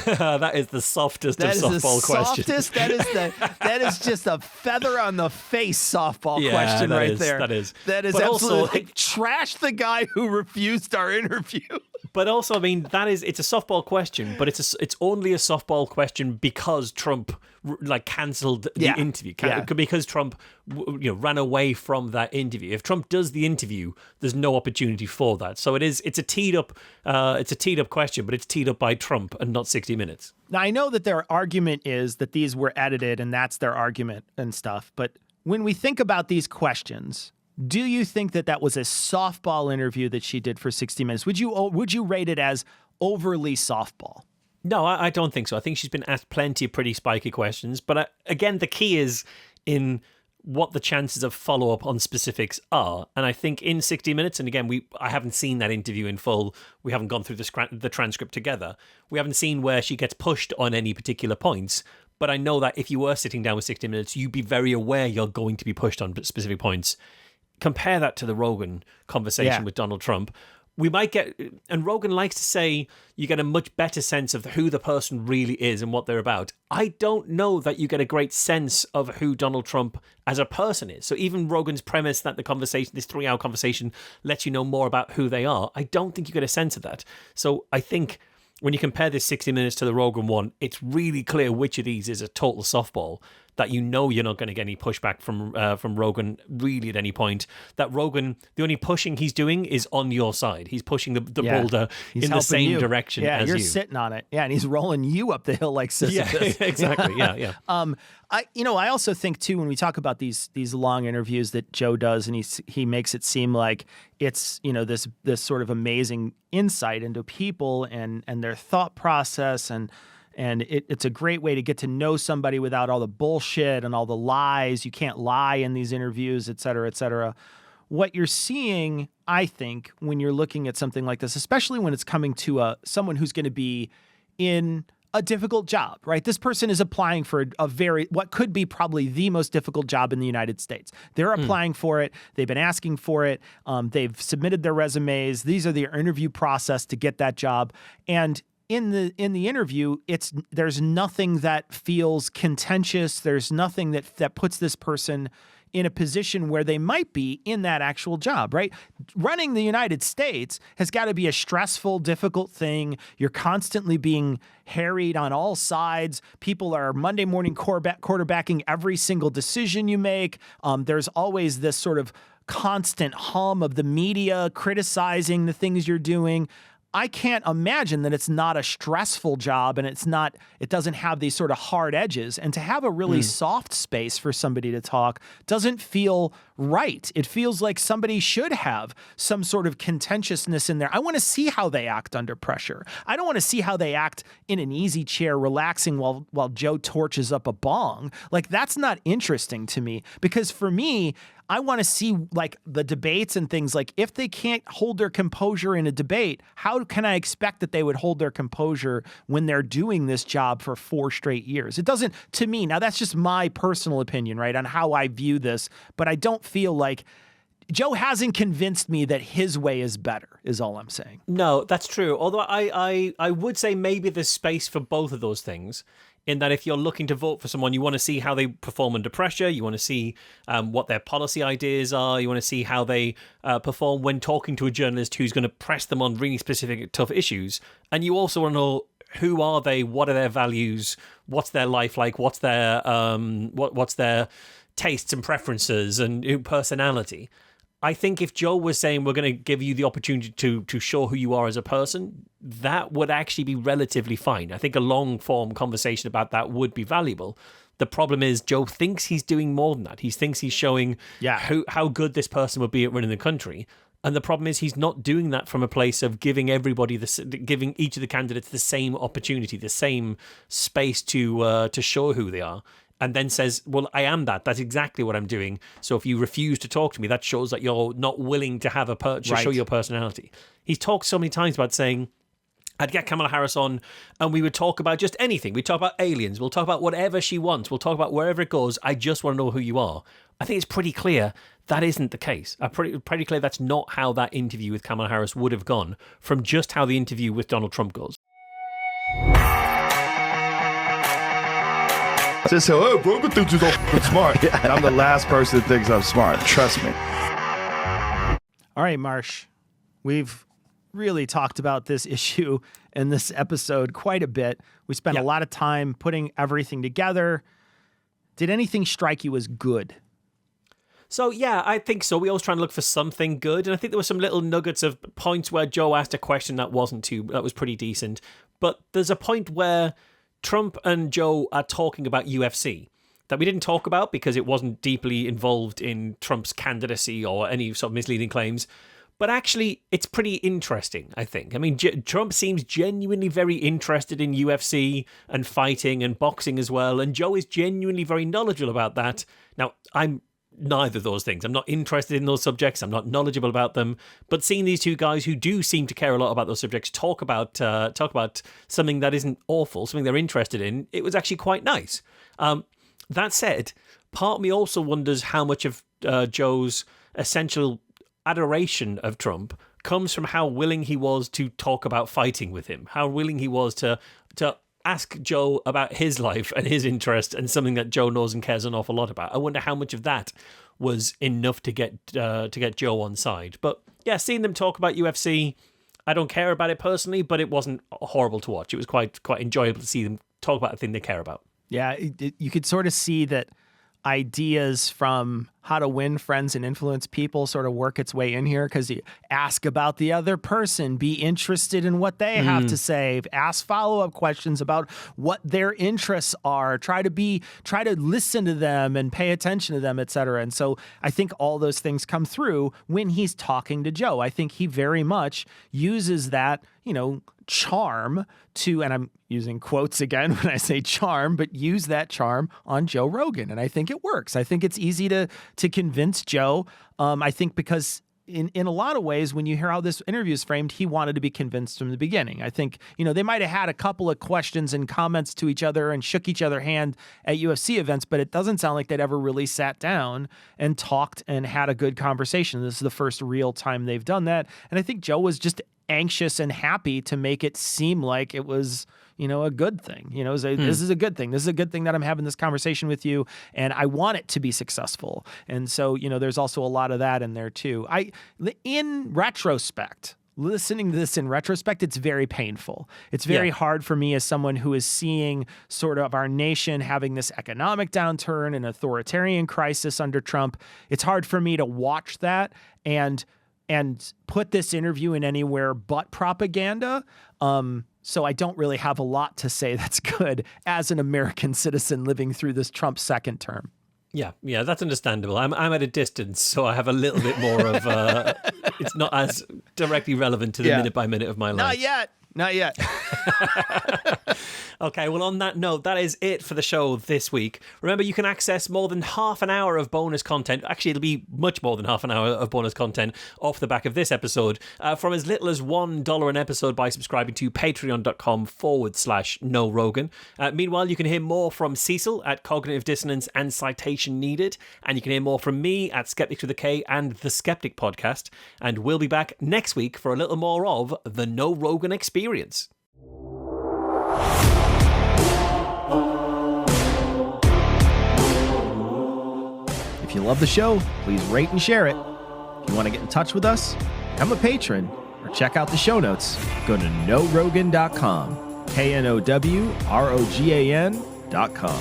That is the softest of softball questions. That is just a feather on the face softball question right there. That is. But also, absolutely trash the guy who refused our interview. But also, I mean, it's a softball question, but it's only a softball question because Trump cancelled the interview, because Trump ran away from that interview. If Trump does the interview, there's no opportunity for that. So it's a teed up question, but it's teed up by Trump and not 60 Minutes. Now I know that their argument is that these were edited, and that's their argument and stuff. But when we think about these questions, do you think that was a softball interview that she did for 60 Minutes? Would you rate it as overly softball? No, I don't think so. I think she's been asked plenty of pretty spiky questions. But again, the key is in what the chances of follow-up on specifics are. And I think in 60 Minutes, and again, I haven't seen that interview in full. We haven't gone through the transcript together. We haven't seen where she gets pushed on any particular points. But I know that if you were sitting down with 60 Minutes, you'd be very aware you're going to be pushed on specific points. Compare that to the Rogan conversation with Donald Trump. We might get, and Rogan likes to say, you get a much better sense of who the person really is and what they're about. I don't know that you get a great sense of who Donald Trump as a person is. So even Rogan's premise that the conversation, this 3-hour conversation, lets you know more about who they are, I don't think you get a sense of that. So I think when you compare this 60 Minutes to the Rogan one, it's really clear which of these is a total softball, that you're not going to get any pushback from Rogan really at any point. That Rogan, the only pushing he's doing is on your side. He's pushing the boulder in the same direction as you. Yeah, you're sitting on it. Yeah, and he's rolling you up the hill like Sisyphus. Yeah, exactly. Yeah. I also think too, when we talk about these long interviews that Joe does, and he makes it seem like it's this sort of amazing insight into people and their thought process, and it's a great way to get to know somebody without all the bullshit and all the lies. You can't lie in these interviews, et cetera, et cetera. What you're seeing, I think, when you're looking at something like this, especially when it's coming to someone who's going to be in a difficult job, right? This person is applying for what could be probably the most difficult job in the United States. They're applying for it. They've been asking for it. They've submitted their resumes. These are their interview process to get that job. And in the interview, there's nothing that feels contentious. There's nothing that puts this person in a position where they might be in that actual job, right? Running the United States has got to be a stressful, difficult thing. You're constantly being harried on all sides. People are Monday morning quarterbacking every single decision you make. There's always this sort of constant hum of the media criticizing the things you're doing. I can't imagine that it's not a stressful job and it doesn't have these sort of hard edges. And to have a really soft space for somebody to talk doesn't feel right. It feels like somebody should have some sort of contentiousness in there. I want to see how they act under pressure. I don't want to see how they act in an easy chair relaxing while Joe torches up a bong. Like, that's not interesting to me, because for me, I want to see like the debates and things. Like if they can't hold their composure in a debate, how can I expect that they would hold their composure when they're doing this job for 4 straight years? It doesn't, to me, now that's just my personal opinion, right, on how I view this, but I don't feel like Joe hasn't convinced me that his way is better, is all I'm saying. No, that's true. Although I would say maybe there's space for both of those things. In that if you're looking to vote for someone, you want to see how they perform under pressure, you want to see what their policy ideas are, you want to see how they perform when talking to a journalist who's going to press them on really specific, tough issues. And you also want to know who are they, what are their values, what's their life like, what's their tastes and preferences and personality. I think if Joe was saying we're going to give you the opportunity to show who you are as a person, that would actually be relatively fine. I think a long-form conversation about that would be valuable. The problem is Joe thinks he's doing more than that. He thinks he's showing how good this person would be at running the country. And the problem is he's not doing that from a place of giving giving each of the candidates the same opportunity, the same space to show who they are. And then says, well, I am that. That's exactly what I'm doing. So if you refuse to talk to me, that shows that you're not willing to have show your personality. He's talked so many times about saying, I'd get Kamala Harris on and we would talk about just anything. We'd talk about aliens. We'll talk about whatever she wants. We'll talk about wherever it goes. I just want to know who you are. I think it's pretty clear that isn't the case. Pretty clear that's not how that interview with Kamala Harris would have gone from just how the interview with Donald Trump goes. Just say, oh, bro, but thinks you're smart. And I'm the last person that thinks I'm smart. Trust me. All right, Marsh, we've really talked about this issue in this episode quite a bit. We spent a lot of time putting everything together. Did anything strike you as good? So, yeah, I think so. We always try and look for something good. And I think there were some little nuggets of points where Joe asked a question that was pretty decent. But there's a point where Trump and Joe are talking about UFC that we didn't talk about because it wasn't deeply involved in Trump's candidacy or any sort of misleading claims. But actually, it's pretty interesting, I think. I mean, Trump seems genuinely very interested in UFC and fighting and boxing as well. And Joe is genuinely very knowledgeable about that. Now, I'm neither of those things. I'm not interested in those subjects. I'm not knowledgeable about them. But seeing these two guys who do seem to care a lot about those subjects talk about something that isn't awful, something they're interested in, it was actually quite nice. That said, part of me also wonders how much of Joe's essential adoration of Trump comes from how willing he was to talk about fighting with him, how willing he was to ask Joe about his life and his interest and something that Joe knows and cares an awful lot about. I wonder how much of that was enough to get Joe on side. But yeah, seeing them talk about UFC, I don't care about it personally, but it wasn't horrible to watch. It was quite enjoyable to see them talk about the thing they care about. Yeah, you could sort of see that ideas from how to win friends and influence people sort of work its way in here because you ask about the other person, be interested in what they have to say, ask follow-up questions about what their interests are, try to listen to them and pay attention to them, etc. And so I think all those things come through when he's talking to Joe. I think he very much uses that, charm to, and I'm using quotes again when I say charm, but use that charm on Joe Rogan. And I think it works. I think it's easy to convince Joe. I think because in a lot of ways, when you hear how this interview is framed, he wanted to be convinced from the beginning. I think, they might have had a couple of questions and comments to each other and shook each other hand at UFC events, but it doesn't sound like they'd ever really sat down and talked and had a good conversation. This is the first real time they've done that. And I think Joe was just anxious and happy to make it seem like it was, a good thing. This is a good thing. This is a good thing that I'm having this conversation with you, and I want it to be successful. And so, there's also a lot of that in there too. In retrospect, listening to this in retrospect, it's very painful. It's very hard for me as someone who is seeing sort of our nation having this economic downturn and authoritarian crisis under Trump. It's hard for me to watch that and put this interview in anywhere but propaganda. So I don't really have a lot to say that's good as an American citizen living through this Trump second term. Yeah, that's understandable. I'm at a distance, so I have a little bit more of it's not as directly relevant to the minute by minute of my life. Not yet. not yet. Okay, well, on that note, that is it for the show this week. Remember, you can access more than half an hour of bonus content. Actually, it'll be much more than half an hour of bonus content off the back of this episode from as little as $1 an episode by subscribing to patreon.com/No Rogan. Meanwhile, you can hear more from Cecil at Cognitive Dissonance and Citation Needed. And you can hear more from me at Skeptics with a K and The Skeptic Podcast. And we'll be back next week for a little more of the No Rogan Experience. If you love the show, please rate and share it. If you want to get in touch with us, become a patron, or check out the show notes, go to norogan.com. KNOWROGAN.com.